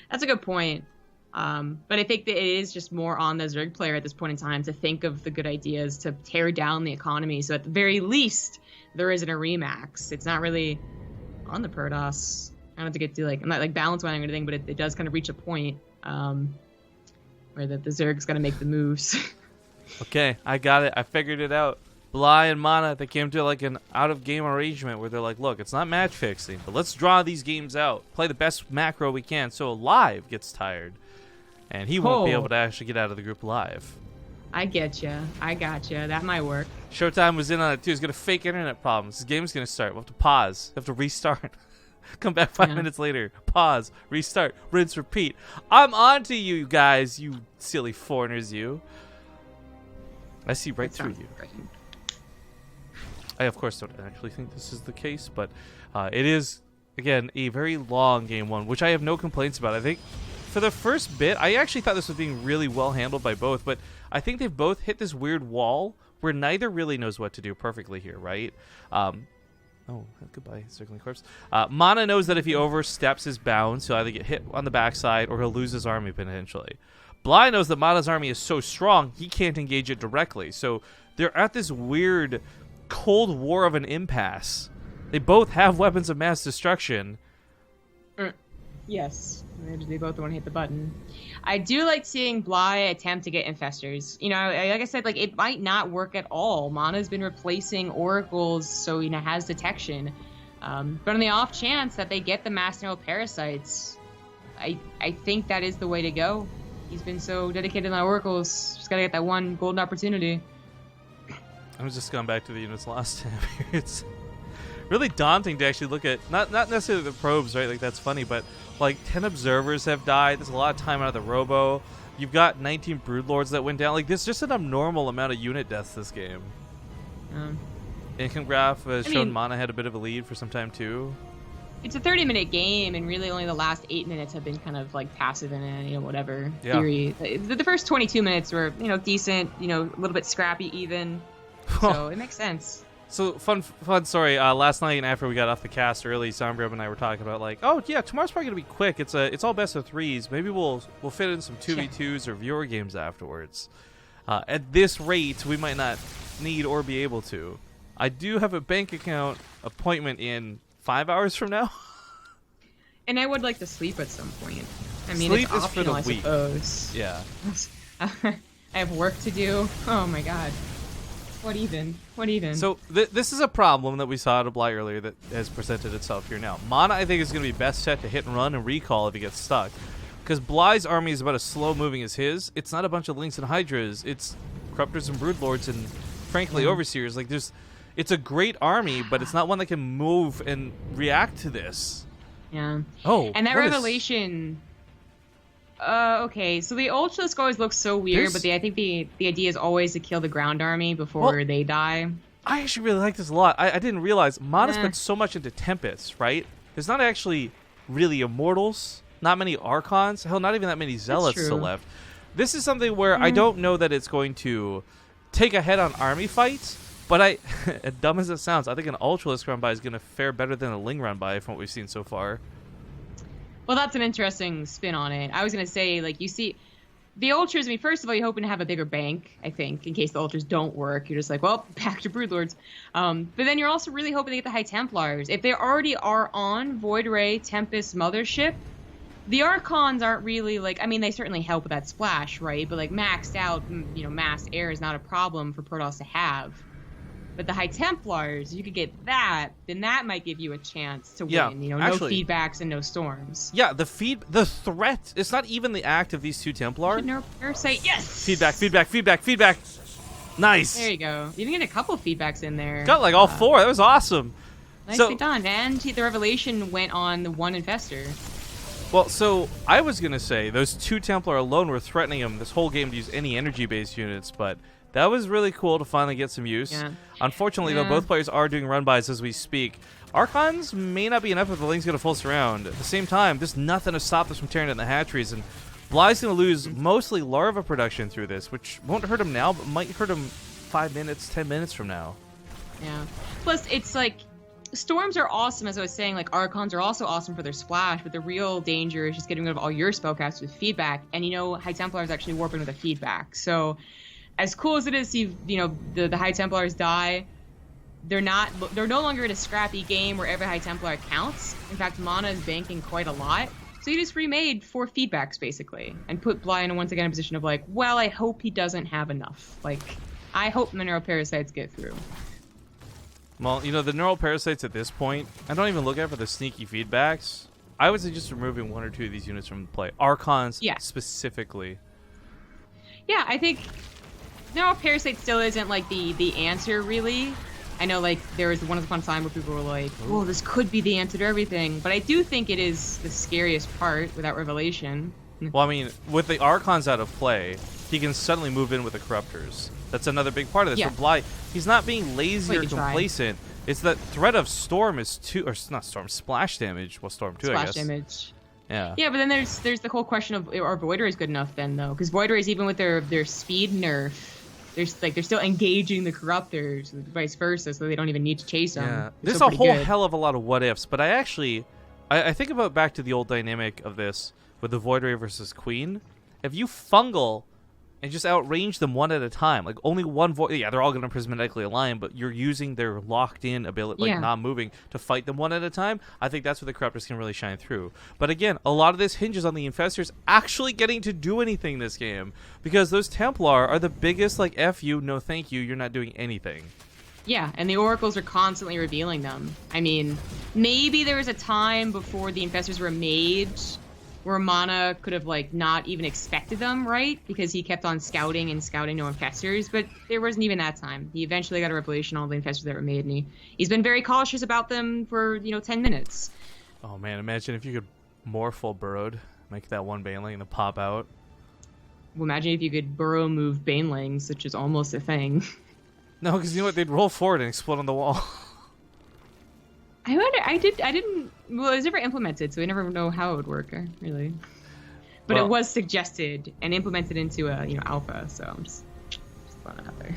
That's a good point. But I think that it is just more on the Zerg player at this point in time to think of the good ideas to tear down the economy. So at the very least, there isn't a remax. It's not really on the Protoss. I don't have to get to, like, I'm not like balance winding or anything, but it does kind of reach a point where the Zerg's got to make the moves. Okay, I got it. I figured it out. Bly and MaNa, they came to like an out-of-game arrangement where they're like, look, it's not match fixing, but let's draw these games out. Play the best macro we can so Live gets tired. And he won't be able to actually get out of the group alive. I get you. I got you. That might work. Showtime was in on it too. He's going to fake internet problems. This game's going to start. We'll have to pause. We'll have to restart. Come back 5 minutes later. Pause. Restart. Rinse. Repeat. I'm on to you guys, you silly foreigners, you. I see right through you. Great. I, of course, don't actually think this is the case, but it is, again, a very long game one, which I have no complaints about. I think for the first bit, I actually thought this was being really well handled by both, but I think they've both hit this weird wall where neither really knows what to do perfectly here, right? Oh, goodbye, Circling Corpse. MaNa knows that if he oversteps his bounds, he'll either get hit on the backside or he'll lose his army potentially. Bly knows that MaNa's army is so strong, he can't engage it directly. So they're at this weird Cold War of an impasse. They both have weapons of mass destruction. Yes, they both want to hit the button. I do like seeing Bly attempt to get Infestors. You know, like I said, like, it might not work at all. MaNa's been replacing Oracles, so, you know, has detection. But on the off chance that they get the mass parasites, I think that is the way to go. He's been so dedicated on Oracles. Just gotta get that one golden opportunity. I was just going back to the units last time. It's really daunting to actually look at, not necessarily the probes, right? Like, that's funny, but like 10 observers have died. There's a lot of time out of the robo. You've got 19 broodlords that went down. Like, there's just an abnormal amount of unit deaths this game. Income graph has shown MaNa had a bit of a lead for some time too. It's a 30-minute game, and really only the last 8 minutes have been kind of like passive in a, you know, whatever theory. The first 22 minutes were, you know, decent, you know, a little bit scrappy even. So it makes sense. So fun story. Last night after we got off the cast early, Zombie and I were talking about like, oh yeah, tomorrow's probably gonna be quick. It's all best of threes. Maybe we'll fit in some 2v2s or viewer games afterwards. At this rate, we might not need or be able to. I do have a bank account appointment in 5 hours from now. And I would like to sleep at some point. I mean, Sleep it's is for the optional, I weak. suppose. Yeah. I have work to do. Oh my god. What even? What even? So this is a problem that we saw at Bly earlier that has presented itself here now. MaNa, I think, is going to be best set to hit and run and recall if he gets stuck. Because Bly's army is about as slow moving as his. It's not a bunch of Lynx and Hydras. It's Corruptors and Broodlords and, frankly, Overseers. Like, it's a great army, but it's not one that can move and react to this. Yeah. Oh. And that revelation... okay, so the Ultralisk always looks so weird, but I think the idea is always to kill the ground army before they die. I actually really like this a lot. I didn't realize MaNa's put so much into Tempest, right? There's not actually really Immortals, not many Archons, hell, not even that many Zealots still left. This is something where I don't know that it's going to take a head-on army fight, but as dumb as it sounds, I think an Ultralisk run-by is going to fare better than a Ling run-by from what we've seen so far. Well, that's an interesting spin on it. I was going to say, like, you see, the Ultras, I mean, first of all, you're hoping to have a bigger bank, I think, in case the Ultras don't work. You're just like, well, back to Broodlords. But then you're also really hoping to get the High Templars. If they already are on Void Ray Tempest Mothership, the Archons aren't really, like, I mean, they certainly help with that splash, right? But, like, maxed out, massed air is not a problem for Protoss to have. But the High Templars, you could get that, then that might give you a chance to win. No feedbacks and no storms. Yeah, the threat, it's not even the act of these two Templar. Parasite, yes! Feedback. Nice. There you go. You even get a couple feedbacks in there. Got like all four. That was awesome. Nicely done. And the revelation went on the one Infestor. Well, so I was going to say those two Templar alone were threatening him this whole game to use any energy-based units, but that was really cool to finally get some use. Yeah. Unfortunately, though, both players are doing run-bys as we speak. Archons may not be enough if the Ling's going to full surround. At the same time, there's nothing to stop us from tearing down the hatcheries, and Bly's going to lose mostly larva production through this, which won't hurt him now, but might hurt him 5 minutes, 10 minutes from now. Yeah. Plus, it's like, Storms are awesome, as I was saying, like, Archons are also awesome for their splash, but the real danger is just getting rid of all your spellcasts with feedback, and High Templar is actually warping with a feedback, so... As cool as it is, the High Templars die, they're no longer in a scrappy game where every High Templar counts. In fact, MaNa is banking quite a lot. So you just remade 4 feedbacks, basically, and put Bly in once again a position of like, well, I hope he doesn't have enough. Like, I hope the Neural Parasites get through. Well, the Neural Parasites at this point, I don't even look out for the sneaky feedbacks. I would suggest removing 1 or 2 of these units from play. Archons specifically. Yeah, I think... No, Parasite still isn't, like, the answer, really. I know, like, there was once upon a time where people were like, oh, this could be the answer to everything. But I do think it is the scariest part without revelation. Well, I mean, with the Archons out of play, he can suddenly move in with the Corruptors. That's another big part of this. For Bly, he's not being lazy or complacent. It's that threat of Storm is splash damage. Well, Storm 2, I guess. Splash damage. Yeah. Yeah, but then there's the whole question of, are Void Rays good enough then, though? Because Void Rays, even with their speed nerf, they're still engaging the Corruptors, and vice versa, so they don't even need to chase them. Yeah. There's a whole hell of a lot of what ifs, but I think about back to the old dynamic of this with the Void Ray versus Queen. If you fungal and just outrange them one at a time, like only one Void, they're all going to prismatically align, but you're using their locked-in ability, like not moving, to fight them one at a time. I think that's where the Corruptors can really shine through. But again, a lot of this hinges on the Infestors actually getting to do anything this game, because those Templar are the biggest, like, F you, no thank you, you're not doing anything. Yeah, and the Oracles are constantly revealing them. I mean, maybe there was a time before the Infestors were made where MaNa could have, like, not even expected them, right? Because he kept on scouting no Infestors, but there wasn't even that time. He eventually got a revelation on all the Infestors that were made, and he's been very cautious about them for, 10 minutes. Oh, man, imagine if you could more full burrowed, make that one Baneling and pop out. Well, imagine if you could burrow move Banelings, which is almost a thing. No, because you know what? They'd roll forward and explode on the wall. I didn't. Well, it was never implemented, so we never know how it would work, really. But it was suggested and implemented into a alpha, so I'm just throwing it out there.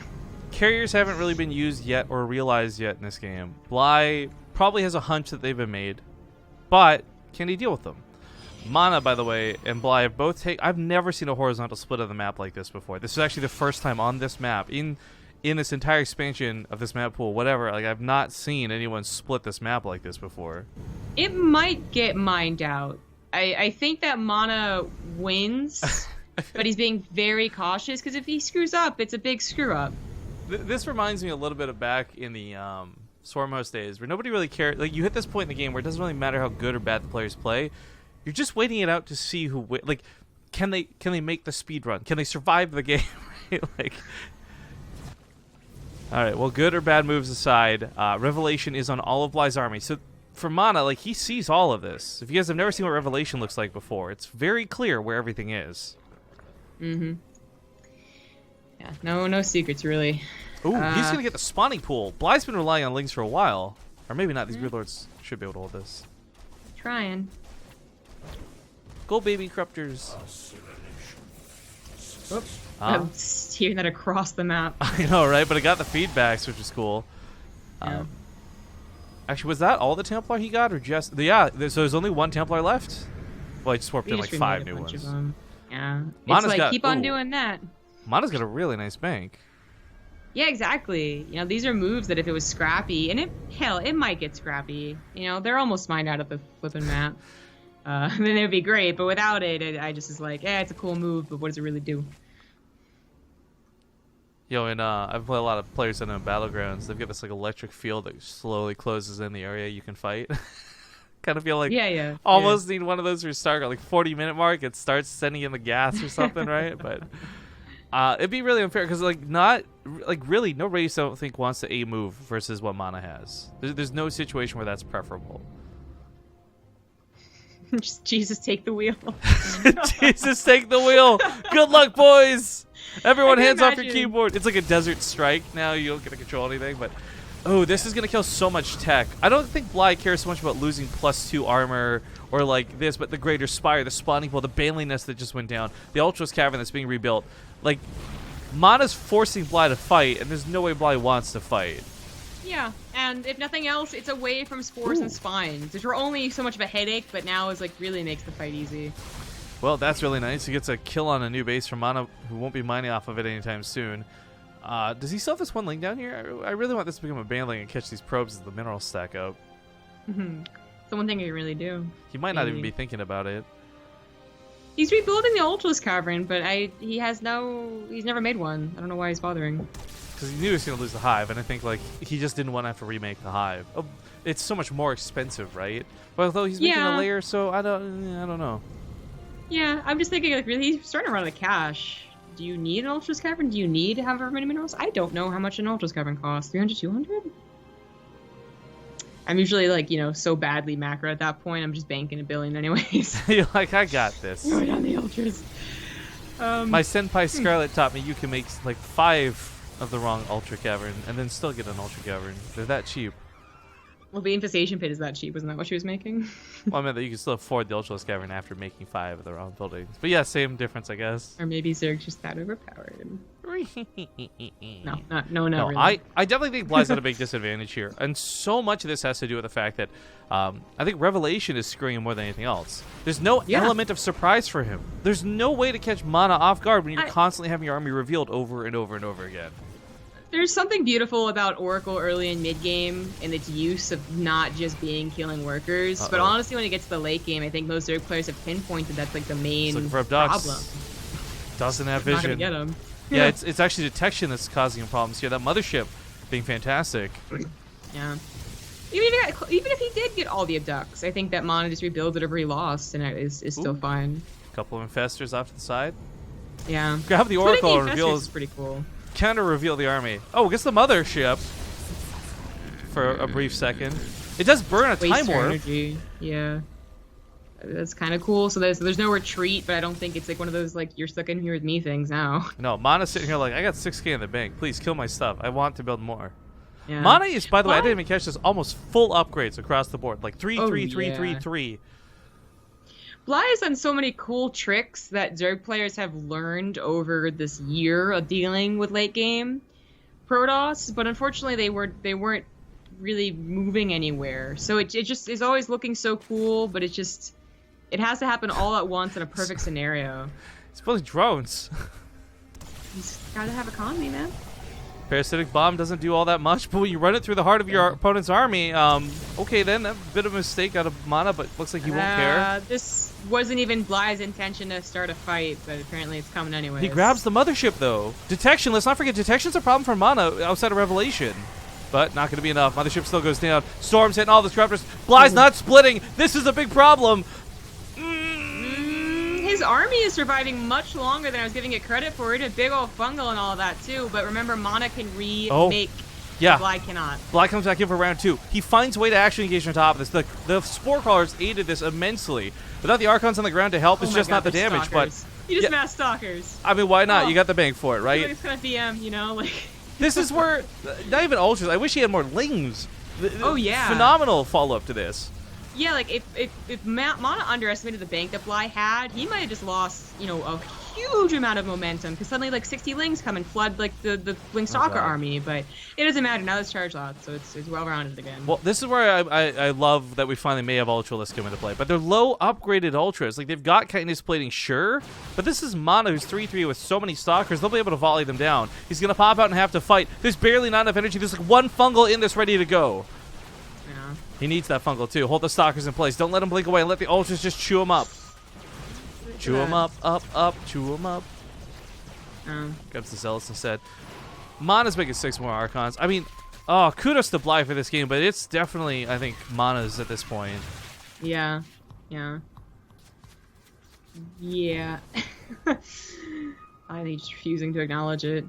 Carriers haven't really been used yet or realized yet in this game. Bly probably has a hunch that they've been made, but can he deal with them? MaNa, by the way, and Bly have both I've never seen a horizontal split of the map like this before. This is actually the first time on this map in this entire expansion of this map pool. Whatever, like I've not seen anyone split this map like this before. It might get mined out. I think that MaNa wins, but he's being very cautious because if he screws up, it's a big screw up. This reminds me a little bit of back in the Swarmhost days where nobody really cared. Like you hit this point in the game where it doesn't really matter how good or bad the players play. You're just waiting it out to see who like can they make the speed run? Can they survive the game? Like, all right, well, good or bad moves aside, Revelation is on all of Bly's army. So for MaNa, like he sees all of this. If you guys have never seen what Revelation looks like before, it's very clear where everything is. Mm-hmm. Yeah, no secrets really. Ooh, he's gonna get the spawning pool. Bly's been relying on Lings for a while, or maybe not. These Beard Lords should be able to hold this. Trying. Go, baby corruptors. Oops. I'm hearing that across the map. I know, right? But it got the feedbacks, which is cool. Yeah. Actually, was that all the Templar he got, or just so there's only one Templar left? Well, I just warped in like 5 new ones. Yeah. MaNa's it's like keep on doing that. MaNa's got a really nice bank. Yeah, exactly. You know, these are moves that if it was scrappy, and it might get scrappy. You know, they're almost mined out of the flipping map. Then it would be great, but without it, I just is like, it's a cool move, but what does it really do? Yo, and I've played a lot of players in Battlegrounds. They've got this like electric field that slowly closes in the area you can fight. Kind of feel like almost need one of those for Stargate, like 40-minute mark. It starts sending in the gas or something, right? But it'd be really unfair because really no race I don't think wants to A move versus what MaNa has. There's no situation where that's preferable. Just Jesus, take the wheel. Jesus, take the wheel. Good luck, boys. Everyone, hands off your keyboard. It's like a desert strike now. You don't get to control anything, but this is gonna kill so much tech. I don't think Bly cares so much about losing +2 armor or like this, but the Greater Spire, the spawning pool, the Baneling Nest that just went down, the Ultros Cavern that's being rebuilt. Like, MaNa's forcing Bly to fight, and there's no way Bly wants to fight. Yeah, and if nothing else, it's away from spores and spines, which were only so much of a headache, but now is like really makes the fight easy. Well, that's really nice. He gets a kill on a new base from MaNa, who won't be mining off of it anytime soon. Does he still have this one link down here? I really want this to become a Baneling and catch these probes as the minerals stack up. The one thing he really do. He might not even be thinking about it. He's rebuilding the Ultros Cavern, but he's never made one. I don't know why he's bothering. Because he knew he was going to lose the Hive, and I think like he just didn't want to have to remake the Hive. Oh, it's so much more expensive, right? But although he's making a layer, so I don't know. Yeah, I'm just thinking like really he's starting to run out of cash. Do you need an Ultros Cavern? Do you need to have however many minerals? I don't know how much an Ultros Cavern costs. 300, 200? I'm usually like, so badly macro at that point. I'm just banking $1 billion anyways. You're like, I got this. Right on the Ultras. My Senpai Scarlet taught me you can make like 5 of the wrong Ultra Cavern and then still get an Ultra Cavern. They're that cheap. Well, the Infestation Pit is that cheap. Wasn't that what she was making? Well, I meant that you can still afford the Ultra Cavern after making 5 of the wrong buildings. But yeah, same difference, I guess. Or maybe Zerg's just that overpowered. No, not really. I definitely think Bly's at a big disadvantage here. And so much of this has to do with the fact that I think Revelation is screwing him more than anything else. There's no element of surprise for him. There's no way to catch MaNa off guard when you're constantly having your army revealed over and over and over again. There's something beautiful about Oracle early and mid-game and its use of not just being killing workers. But honestly, when it gets to the late game, I think most Zerg players have pinpointed that's like the main problem. Doesn't have vision. Not gonna get him. Yeah, it's actually detection that's causing him problems here. That mothership being fantastic. Yeah. Even if he did get all the abducts, I think that MaNa just rebuilds whatever he lost and is still fine. Couple of infestors off to the side. Yeah. Grab the Oracle and reveal. Is pretty cool. Counter reveal the army. Oh, gets the mothership for a brief second. It does burn a time warp. Energy. Yeah. That's kind of cool. So there's no retreat, but I don't think it's like one of those like you're stuck in here with me things now. No, MaNa's sitting here like I got 6K in the bank. Please kill my stuff. I want to build more. Yeah. MaNa is, by the way, I didn't even catch this. Almost full upgrades across the board, like 3, 3, 3, 3, 3. Bly has done so many cool tricks that Zerg players have learned over this year of dealing with late game Protoss, but unfortunately they weren't really moving anywhere. So it just is always looking so cool, but it's just It has to happen all at once in a perfect scenario. He's building drones. He's gotta have economy, man. Parasitic Bomb doesn't do all that much, but when you run it through the heart of your opponent's army, okay then, a bit of a mistake out of MaNa, but looks like he won't care. This wasn't even Bly's intention to start a fight, but apparently it's coming anyway. He grabs the mothership, though. Detection, let's not forget, detection's a problem for MaNa outside of Revelation. But not going to be enough. Mothership still goes down. Storm's hitting all the disruptors. Bly's not splitting. This is a big problem. His army is surviving much longer than I was giving it credit for. It had a big old fungal and all of that too. But remember, MaNa can remake. Yeah. Bly cannot. Bly comes back in for round 2. He finds a way to actually engage on top of this. The Spore Crawlers aided this immensely. Without the Archons on the ground to help, it's just not the damage. Stalkers. But you just mass stalkers. I mean, why not? You got the bank for it, right? It's gonna BM, you know, like. This is where, not even ultras. I wish he had more lings. Oh yeah. Phenomenal follow up to this. Yeah, like if MaNa underestimated the bank that Bly had, he might have just lost, you know, a huge amount of momentum because suddenly like 60 lings come and flood like the Ling Stalker army. But it doesn't matter now. It's charge lots, so it's well rounded again. Well, this is where I love that we finally may have Ultralisk come into play, but they're low upgraded ultras. Like they've got Chitinous Plating, sure, but this is MaNa who's 3/3 with so many stalkers. They'll be able to volley them down. He's gonna pop out and have to fight. There's barely not enough energy. There's like one fungal in this ready to go. Yeah. He needs that fungal too. Hold the stalkers in place. Don't let him blink away and let the ultras just chew him up. Chew him up, chew him up. Grabs the Zealots instead. MaNa's making 6 more Archons. I mean, oh, kudos to Bly for this game, but it's definitely, I think, MaNa's at this point. Yeah. Yeah. Yeah. I think he's just refusing to acknowledge it.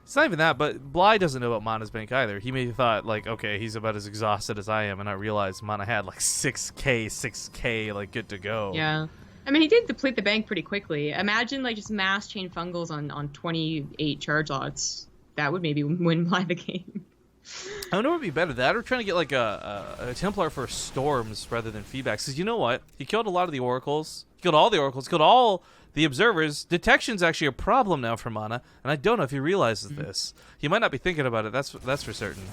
It's not even that, but Bly doesn't know about MaNa's bank either. He may have thought, like, okay, he's about as exhausted as I am, and I realized MaNa had, like, 6k, like, good to go. Yeah. I mean, he did deplete the bank pretty quickly. Imagine, like, just mass chain fungals on 28 charge lots. That would maybe win Bly the game. I wonder what would be better, that or trying to get, like, a Templar for storms rather than feedbacks. Because you know what? He killed a lot of the Oracles. He killed all the Oracles. Killed all the Observers. Detection's actually a problem now for MaNa, and I don't know if he realizes this. He might not be thinking about it, that's for certain.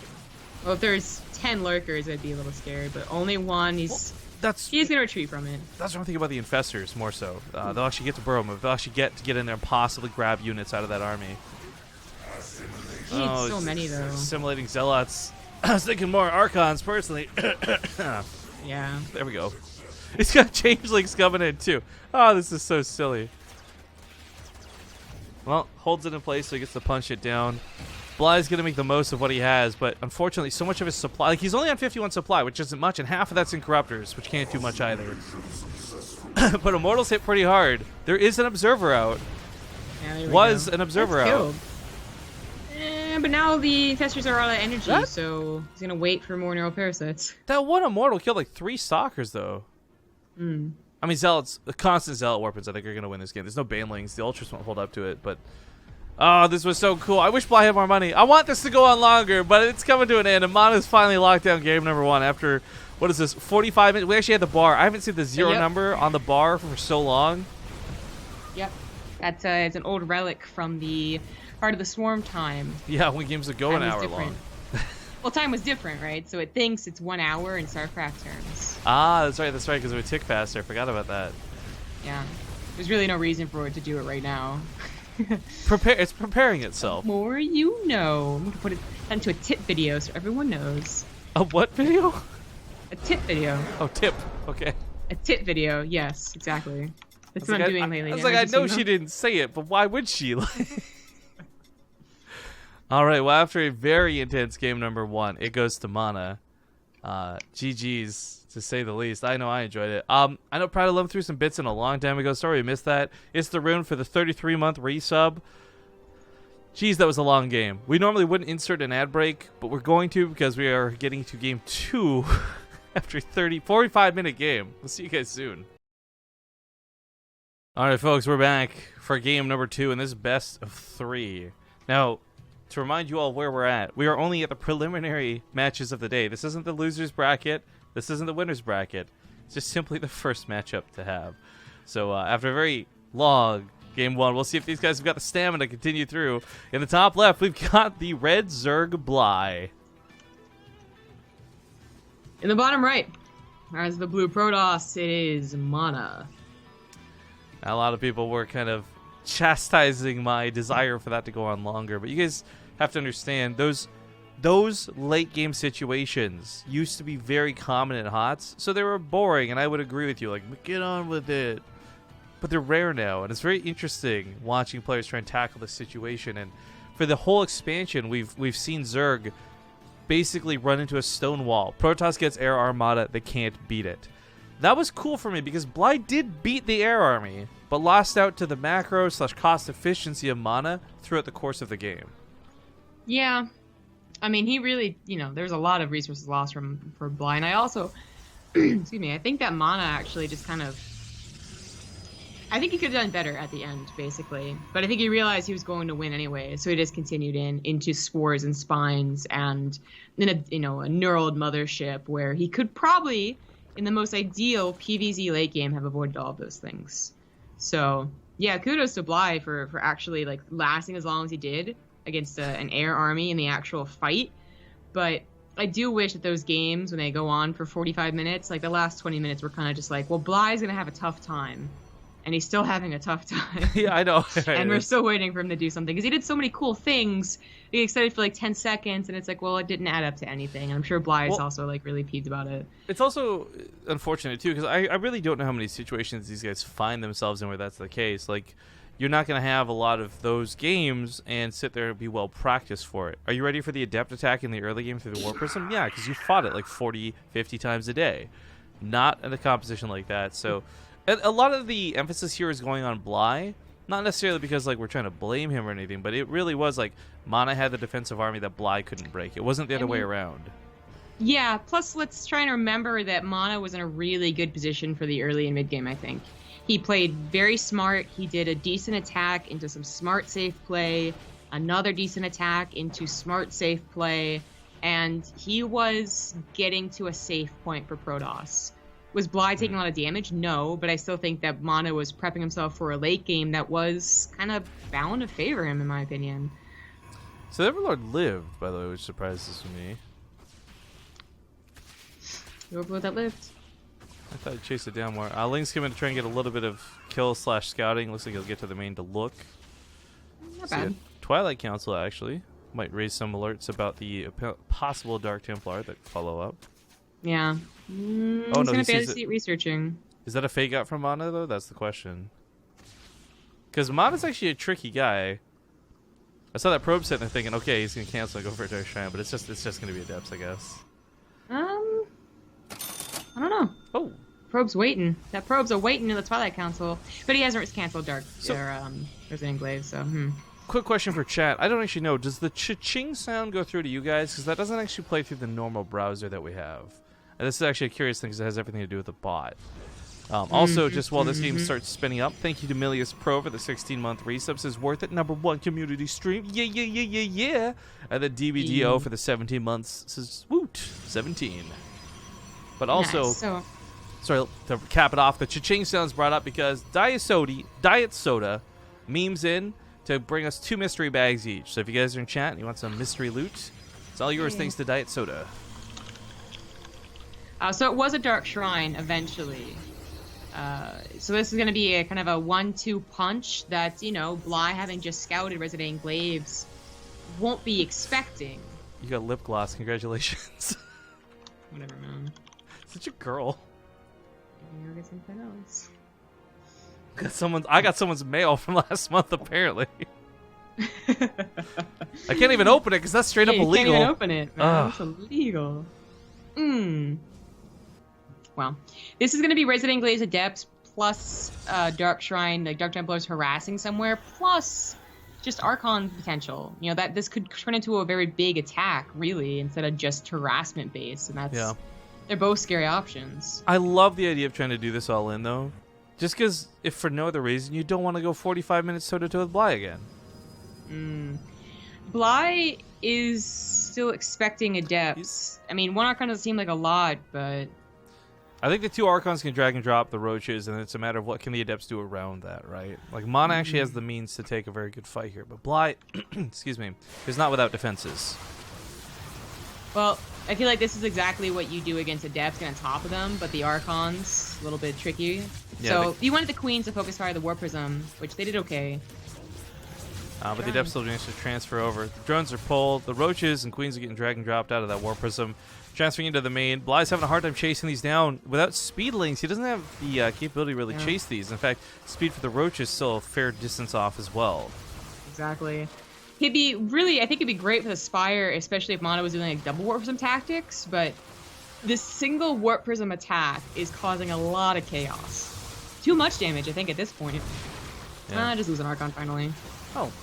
Well, if there's 10 lurkers, I'd be a little scared, but only one, he's going to retreat from it. That's what I'm thinking about the Infestors, more so. They'll actually get to burrow move. They'll actually get in there and possibly grab units out of that army. He needs so many, though. Assimilating Zealots. I was thinking more Archons, personally. Yeah. There we go. He's got Changelings coming in, too. Oh, this is so silly. Well, holds it in place so he gets to punch it down. Bly's going to make the most of what he has, but unfortunately, so much of his supply... Like, he's only on 51 supply, which isn't much, and half of that's in Corruptors, which can't do much either. But Immortals hit pretty hard. There is an Observer out. Yeah, Was an Observer out. But now the Infestors are out of energy, so he's going to wait for more Neural Parasites. That one Immortal killed like 3 Stalkers, though. I mean, Zealots, the constant Zealot weapons, I think, are going to win this game. There's no Banelings. The Ultras won't hold up to it, but... Oh, this was so cool. I wish Bly had more money. I want this to go on longer, but it's coming to an end, and MaNa's finally locked down game number 1 after, what is this, 45 minutes? We actually had the bar. I haven't seen the 0 number on the bar for so long. Yep. That's it's an old relic from the part of the Swarm time. Yeah, when games would go an hour long. Well, time was different, right? So it thinks it's 1 hour in StarCraft terms. Ah, that's right, because it would tick faster. I forgot about that. Yeah. There's really no reason for it to do it right now. It's preparing itself. The more you know. I'm going to put it into a tip video so everyone knows. A what video? A tip video. Oh, tip. Okay. A tip video, yes, exactly. That's what I'm doing lately. I was like, I know she didn't say it, but why would she? All right, well, after a very intense game number 1, it goes to MaNa. GG's, to say the least. I know I enjoyed it. I know Proud of Love threw some bits in a long time ago. Sorry we missed that. It's the rune for the 33-month resub. Jeez, that was a long game. We normally wouldn't insert an ad break, but we're going to because we are getting to game 2 after 45-minute game. We'll see you guys soon. All right, folks, we're back for game number 2, and this is best of 3. Now, to remind you all where we're at, we are only at the preliminary matches of the day. This isn't the loser's bracket. This isn't the winner's bracket. It's just simply the first matchup to have. So after a very long game 1, we'll see if these guys have got the stamina to continue through. In the top left, we've got the red Zerg Bly. In the bottom right, As the blue Protoss, it is MaNa. A lot of people were kind of chastising my desire for that to go on longer, but you guys have to understand those late game situations used to be very common in HOTS, so they were boring, and I would agree with you, like, get on with it. But they're rare now, and it's very interesting watching players try and tackle this situation. And for the whole expansion, we've seen Zerg basically run into a stone wall. Protoss gets Air Armada, they can't beat it. That was cool for me because Bly did beat the Air Army, but lost out to the macro/cost efficiency of MaNa throughout the course of the game. Yeah. I mean, he really, there's a lot of resources lost for Bly. And I also, excuse me, I think that MaNa actually just kind of, I think he could have done better at the end, basically. But I think he realized he was going to win anyway, so he just continued into Spores and Spines and in a knurled Mothership where he could probably, in the most ideal PvZ late game, have avoided all of those things. So, yeah, kudos to Bly for actually, like, lasting as long as he did against an air army in the actual fight. But I do wish that those games, when they go on for 45 minutes, like, the last 20 minutes were kind of just like, well, Bly's going to have a tough time. And he's still having a tough time. Yeah, I know. And we're still waiting for him to do something. Because he did so many cool things. He excited for like 10 seconds. And it's like, well, it didn't add up to anything. And I'm sure Bly is also like really peeved about it. It's also unfortunate, too. Because I really don't know how many situations these guys find themselves in where that's the case. Like, you're not going to have a lot of those games and sit there and be well practiced for it. Are you ready for the Adept attack in the early game through the War Prism? Yeah, because you fought it like 40, 50 times a day. Not in a composition like that. So a lot of the emphasis here is going on Bly, not necessarily because like we're trying to blame him or anything, but it really was like MaNa had the defensive army that Bly couldn't break. It wasn't the other way around. Yeah, plus let's try and remember that MaNa was in a really good position for the early and mid game, I think. He played very smart. He did a decent attack into some smart safe play, another decent attack into smart safe play, and he was getting to a safe point for Protoss. Was Bly taking a lot of damage? No, but I still think that MaNa was prepping himself for a late game that was kind of bound to favor him, in my opinion. So the Everlord lived, by the way, which surprises me. The Overlord that lived. I thought I'd chase it down more. Link's coming to try and get a little bit of kill/scouting. Looks like he'll get to the main to look. Not bad. Twilight Council, actually, might raise some alerts about the possible Dark Templar that follow up. Yeah. Oh, he's no, going he to barely sees see it researching. Is that a fake out from MaNa, though? That's the question. Because MaNa's actually a tricky guy. I saw that probe set and I'm thinking, okay, he's going to cancel and go for a Dark Shrine, but it's just going to be Adepts, I guess. I don't know. Oh. Probe's waiting. That Probe's waiting in the Twilight Council. But he hasn't canceled Dark Resident Glaive, so Quick question for chat. I don't actually know. Does the cha-ching sound go through to you guys? Because that doesn't actually play through the normal browser that we have. And this is actually a curious thing because it has everything to do with the bot. Also, just while this game starts spinning up, thank you to Milius Pro for the 16-month resubs. Is worth it. #1 community stream. Yeah. And the DBDO for the 17 months. Says, woot, 17. But also, nice. sorry, to cap it off, the cha-ching sound's brought up because Diet Soda memes in to bring us 2 mystery bags each. So if you guys are in chat and you want some mystery loot, it's all yours thanks to Diet Soda. So it was a Dark Shrine eventually. So this is going to be a kind of a 1-2 punch that, Bly, having just scouted Resident Glaives, won't be expecting. You got lip gloss. Congratulations. Whatever, man. Such a girl. I'll get something else. I got someone's mail from last month, apparently. I can't even open it because that's straight up illegal. You can't even open it, man. It's illegal. Well, this is going to be Resident Glaives Adepts plus Dark Shrine, like Dark Templar's harassing somewhere, plus just Archon potential. That this could turn into a very big attack, really, instead of just harassment based, and that's they're both scary options. I love the idea of trying to do this all in, though. Just because, if for no other reason, you don't want to go 45 minutes toe-to-toe with Bly again. Bly is still expecting Adepts. I mean, one Archon doesn't seem like a lot, but I think the 2 Archons can drag and drop the Roaches, and it's a matter of what can the Adepts do around that, right? Like, MaNa actually has the means to take a very good fight here, but Bly, excuse me, is not without defenses. Well, I feel like this is exactly what you do against Adepts, get on top of them, but the Archon's a little bit tricky. Yeah, So you wanted the Queens to focus fire the War Prism, which they did okay. But the Adepts still managed to transfer over. The drones are pulled. The Roaches and Queens are getting drag and dropped out of that War Prism. Transferring into the main. Bly's having a hard time chasing these down. Without speedlings, he doesn't have the capability to really chase these. In fact, speed for the Roach is still a fair distance off as well. Exactly. He'd be really, I think it'd be great for the Spire, especially if MaNa was doing like double Warp Prism tactics, but this single Warp Prism attack is causing a lot of chaos. Too much damage, I think, at this point. Yeah. Just lose an Archon finally. Oh.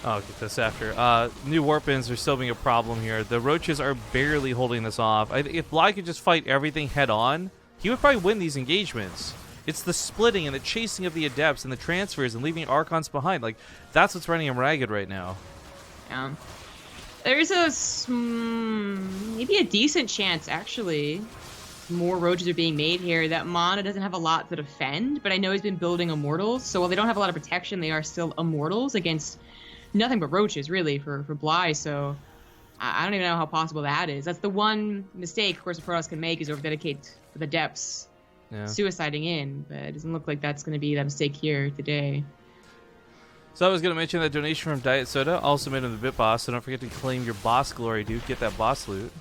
I'll get this after. New warp ins are still being a problem here. The Roaches are barely holding this off. If Bly could just fight everything head on, he would probably win these engagements. It's the splitting and the chasing of the Adepts and the transfers and leaving Archons behind. Like, that's what's running him ragged right now. Yeah. There's maybe a decent chance, actually. More Roaches are being made here. That MaNa doesn't have a lot to defend, but I know he's been building Immortals. So while they don't have a lot of protection, they are still Immortals against nothing but Roaches, really, for Bly. So I don't even know how possible that is. That's the one mistake, of course, the Protoss can make is over-dedicate the Depths, suiciding in. But it doesn't look like that's going to be that mistake here today. So I was going to mention that donation from Diet Soda. Also made him the Bit Boss, so don't forget to claim your boss glory, dude. Get that boss loot.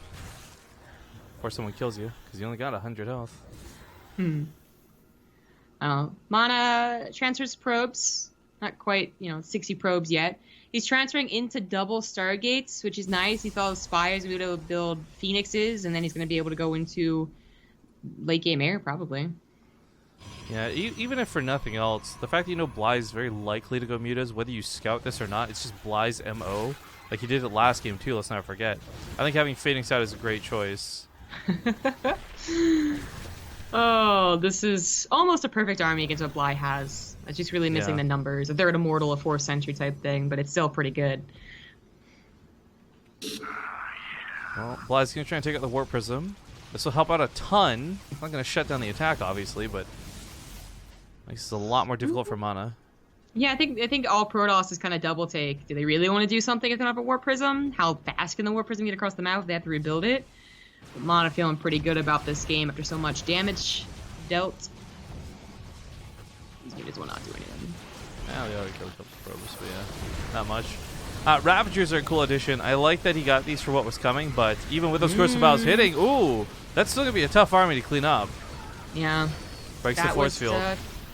Before someone kills you, because you only got 100 health. MaNa transfers probes. Not quite, 60 probes yet. He's transferring into double Stargates, which is nice. He thought Spires would be able to build Phoenixes, and then he's going to be able to go into late game air, probably. Yeah, even if for nothing else, the fact that Bly is very likely to go mutas, whether you scout this or not, it's just Bly's MO. Like he did it last game too, let's not forget. I think having Phoenix out is a great choice. Oh, this is almost a perfect army against what Bly has. It's just really missing the numbers. A third Immortal, a 4th Century type thing, but it's still pretty good. Well, Bly's going to try and take out the Warp Prism. This will help out a ton. It's not going to shut down the attack, obviously, but makes it a lot more difficult for MaNa. Yeah, I think all Protoss is kind of double take. Do they really want to do something if they don't have a Warp Prism? How fast can the Warp Prism get across the map if they have to rebuild it? But MaNa feeling pretty good about this game after so much damage dealt. These units will not do anything. Yeah, they already killed a couple probes, but yeah, not much. Ravagers are a cool addition. I like that he got these for what was coming, but even with those Crucibles hitting, ooh, that's still going to be a tough army to clean up. Yeah. Breaks the force field.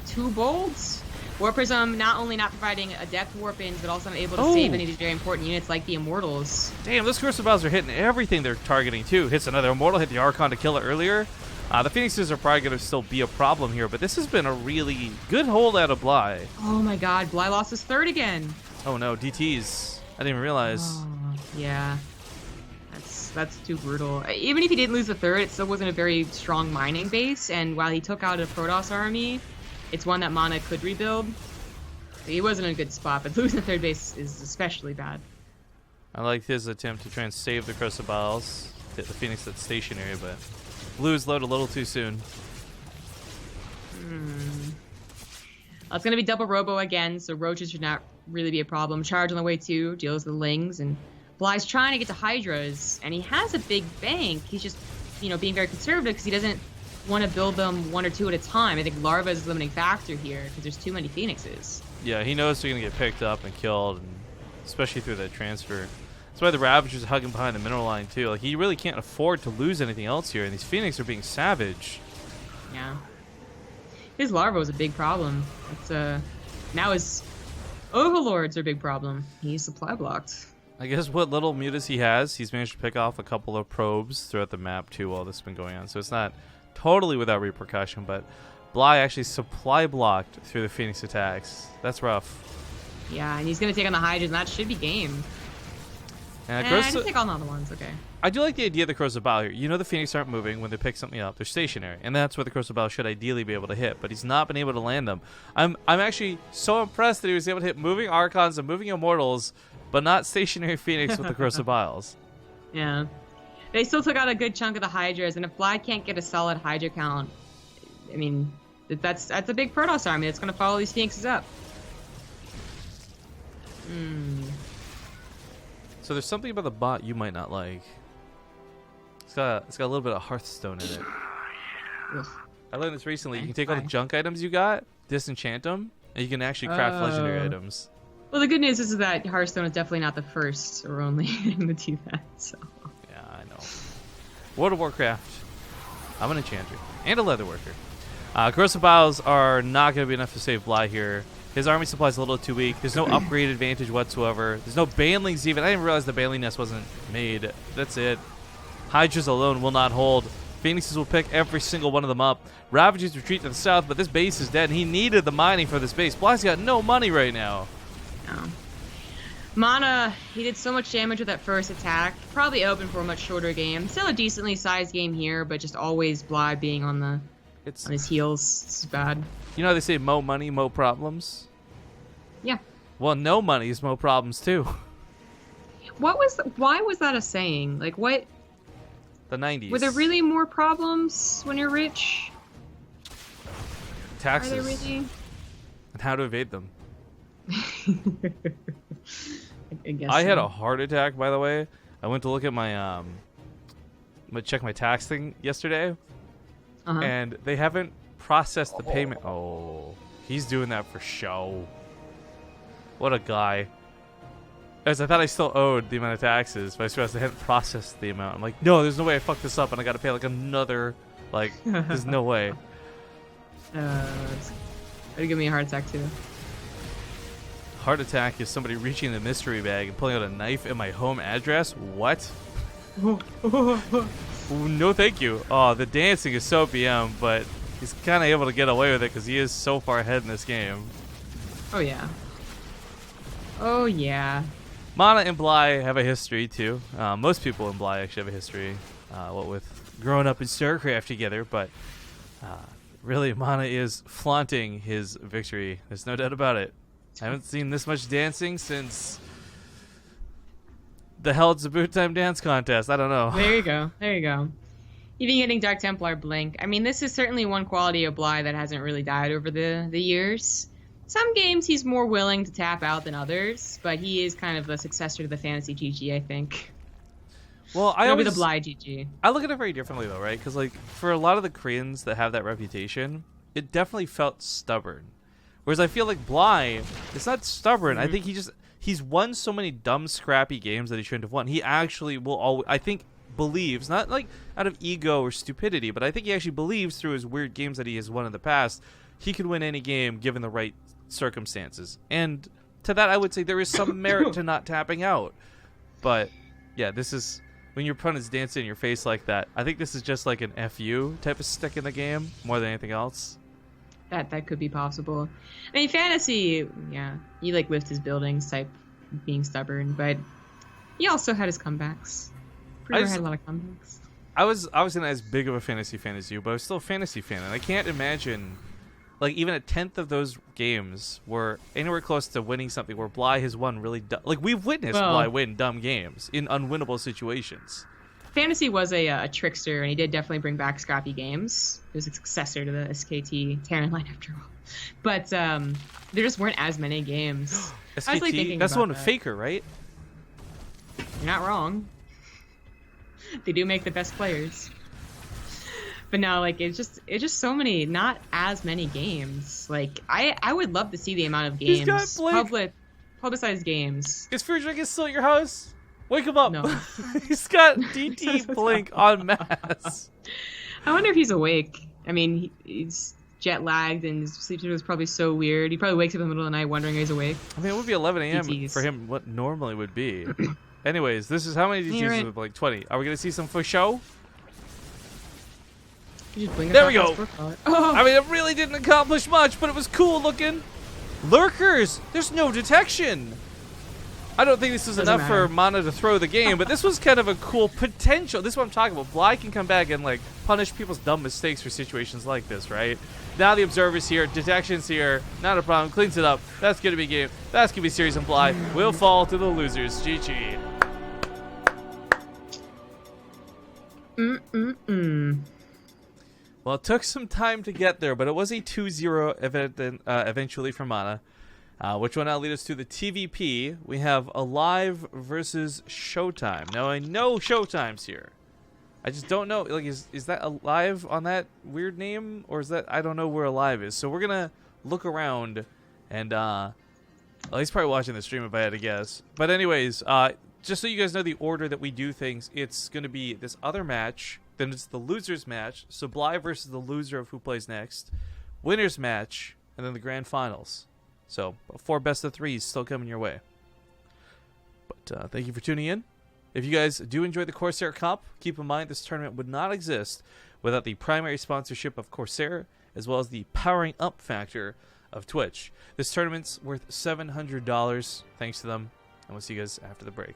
2 bolts. Warp Prism not only not providing Adept warp-ins, but also able to save any of these very important units like the Immortals. Damn, those Crucibles are hitting everything they're targeting too. Hits another Immortal, hit the Archon to kill it earlier. The Phoenixes are probably going to still be a problem here, but this has been a really good hold out of Bly. Oh my god, Bly lost his 3rd again. Oh no, DTs. I didn't even realize. Oh, yeah. That's too brutal. Even if he didn't lose the 3rd, it still wasn't a very strong mining base, and while he took out a Protoss army, it's one that MaNa could rebuild. He wasn't in a good spot, but losing the 3rd base is especially bad. I like his attempt to try and save the Crucibles. Hit the Phoenix that's stationary, but blew his load a little too soon. It's going to be double Robo again, so Roaches should not really be a problem. Charge on the way too, deals with the Lings, and Bly's trying to get to Hydras, and he has a big bank. He's just, being very conservative because he doesn't want to build them 1 or 2 at a time. I think Larva is the limiting factor here because there's too many Phoenixes. Yeah, he knows they're going to get picked up and killed, and especially through that transfer. That's why the Ravagers are hugging behind the mineral line too. Like, he really can't afford to lose anything else here, and these Phoenix are being savage. Yeah. His Larva was a big problem. It's now his Overlords are a big problem. He's supply blocked. I guess what little mutas he has, he's managed to pick off a couple of probes throughout the map too while this has been going on. So it's not totally without repercussion, but Bly actually supply blocked through the Phoenix attacks. That's rough. Yeah, and he's going to take on the Hydras, and that should be game. I just take on all the ones, okay. I do like the idea of the Crucible here. The Phoenix aren't moving when they pick something up. They're stationary, and that's what the Crucible should ideally be able to hit, but he's not been able to land them. I'm actually so impressed that he was able to hit moving Archons and moving Immortals, but not stationary Phoenix with the Crucibles. Yeah. They still took out a good chunk of the Hydras, and if Bly can't get a solid Hydra count, I mean, that's a big Protoss army that's going to follow these Phoenixes up. So there's something about the bot you might not like. It's got a little bit of Hearthstone in it. Ugh. I learned this recently. You Okay, can take all the fine. junk items you got, disenchant them, and you can actually craft legendary Oh. items. Well, the good news is that Hearthstone is definitely not the first or only thing to do that. So. Yeah, I know. World of Warcraft. I'm an enchanter and a leatherworker. Corrosive Biles are not going to be enough to save Bly here. His army supply is a little too weak. There's no upgrade advantage whatsoever. There's no banlings even. I didn't realize the banling nest wasn't made. That's it. Hydras alone will not hold. Phoenixes will pick every single one of them up. Ravagers retreat to the south, but this base is dead, and he needed the mining for this base. Bly's got no money right now. No. MaNa, he did so much damage with that first attack. Probably open for a much shorter game. Still a decently sized game here, but just always Bly being on his heels. This is bad. You know how they say mo money, mo problems? Yeah. Well, no money is mo problems too. Why was that a saying? Like, what? The 90s. Were there really more problems when you're rich? Taxes. Are there really? And how to evade them. I guess I had so. a heart attack, by the way. I went to look at my check my tax thing yesterday, Uh-huh. and they haven't processed the payment. Oh, he's doing that for show. What a guy. As I thought I still owed the amount of taxes, but I realized they hadn't processed the amount. I'm like, no, there's no way I fucked this up, and I got to pay like another. Like, there's no way. That'd give me a heart attack too. Heart attack is somebody reaching the mystery bag and pulling out a knife at my home address. What? Ooh, no, thank you. Oh, the dancing is so BM, but he's kind of able to get away with it because he is so far ahead in this game. Oh yeah. Oh yeah. MaNa and Bly have a history too. Most people in Bly actually have a history, what with growing up in StarCraft together. But really, MaNa is flaunting his victory. There's no doubt about it. I haven't seen this much dancing since the Hell It's a Boot Time dance contest. I don't know. There you go. There you go. Even getting Dark Templar Blink. I mean, this is certainly one quality of Bly that hasn't really died over the years. Some games he's more willing to tap out than others, but he is kind of the successor to the Fantasy GG, I think. Well, It'll be the Bly GG. I look at it very differently though, right? Because like for a lot of the Koreans that have that reputation, it definitely felt stubborn. Whereas I feel like Bly, it's not stubborn. I think he's won so many dumb, scrappy games that he shouldn't have won. He actually will always, I think, believes, not like out of ego or stupidity, but I think he actually believes through his weird games that he has won in the past, he can win any game given the right circumstances. And to that, I would say there is some merit to not tapping out. But yeah, this is when your opponent's dancing in your face like that. I think this is just like an FU type of stick in the game more than anything else. That could be possible. I mean, Fantasy, yeah, he like whiffed his buildings type being stubborn, but he also had his comebacks. Pretty sure had a lot of comebacks. I was not as big of a fantasy fan as you, but I was still a fantasy fan, and I can't imagine like even a tenth of those games were anywhere close to winning something where Bly has won really like we've witnessed Bly win dumb games in unwinnable situations. Fantasy was a trickster, and he did definitely bring back scrappy games. He was a successor to the SKT Terran line after all. But there just weren't as many games. SKT, I was, like, thinking that's the about one with that. Faker, right? You're not wrong. They do make the best players. But no, like it's just so many, not as many games. Like I would love to see the amount of games, He's got Blink. publicized games. Is Fear Dragon still at your house? Wake him up. No. He's got DT Blink on mass. I wonder if he's awake. I mean, he's jet lagged and his sleep schedule is probably so weird. He probably wakes up in the middle of the night wondering if he's awake. I mean, it would be 11 a.m. DTs. for him, what normally would be. Anyways, this is how many DTs is it? Like 20. Are we going to see some for show? There we go. Oh. I mean, it really didn't accomplish much, but it was cool looking. Lurkers! There's no detection! I don't think this is Doesn't enough for MaNa to throw the game, but this was kind of a cool potential. This is what I'm talking about. Bly can come back and like punish people's dumb mistakes for situations like this, right? Now the Observer's here, detection's here, not a problem, cleans it up. That's gonna be game. That's gonna be series, and Bly will fall to the losers. GG. Well, it took some time to get there, but it was a 2-0 event eventually for MaNa. which will now lead us to the TVP. We have Alive versus Showtime. Now, I know Showtime's here. I just don't know. Like, is that Alive on that weird name? Or is that... I don't know where Alive is. So we're going to look around and... well, he's probably watching the stream if I had to guess. But anyways, just so you guys know the order that we do things, it's going to be this other match. Then it's the losers match. So Bly versus the loser of who plays next. Winners match. And then the grand finals. So, 4 best of 3s still coming your way. But thank you for tuning in. If you guys do enjoy the Corsair Cup, keep in mind this tournament would not exist without the primary sponsorship of Corsair, as well as the powering up factor of Twitch. This tournament's worth $700, thanks to them, and we'll see you guys after the break.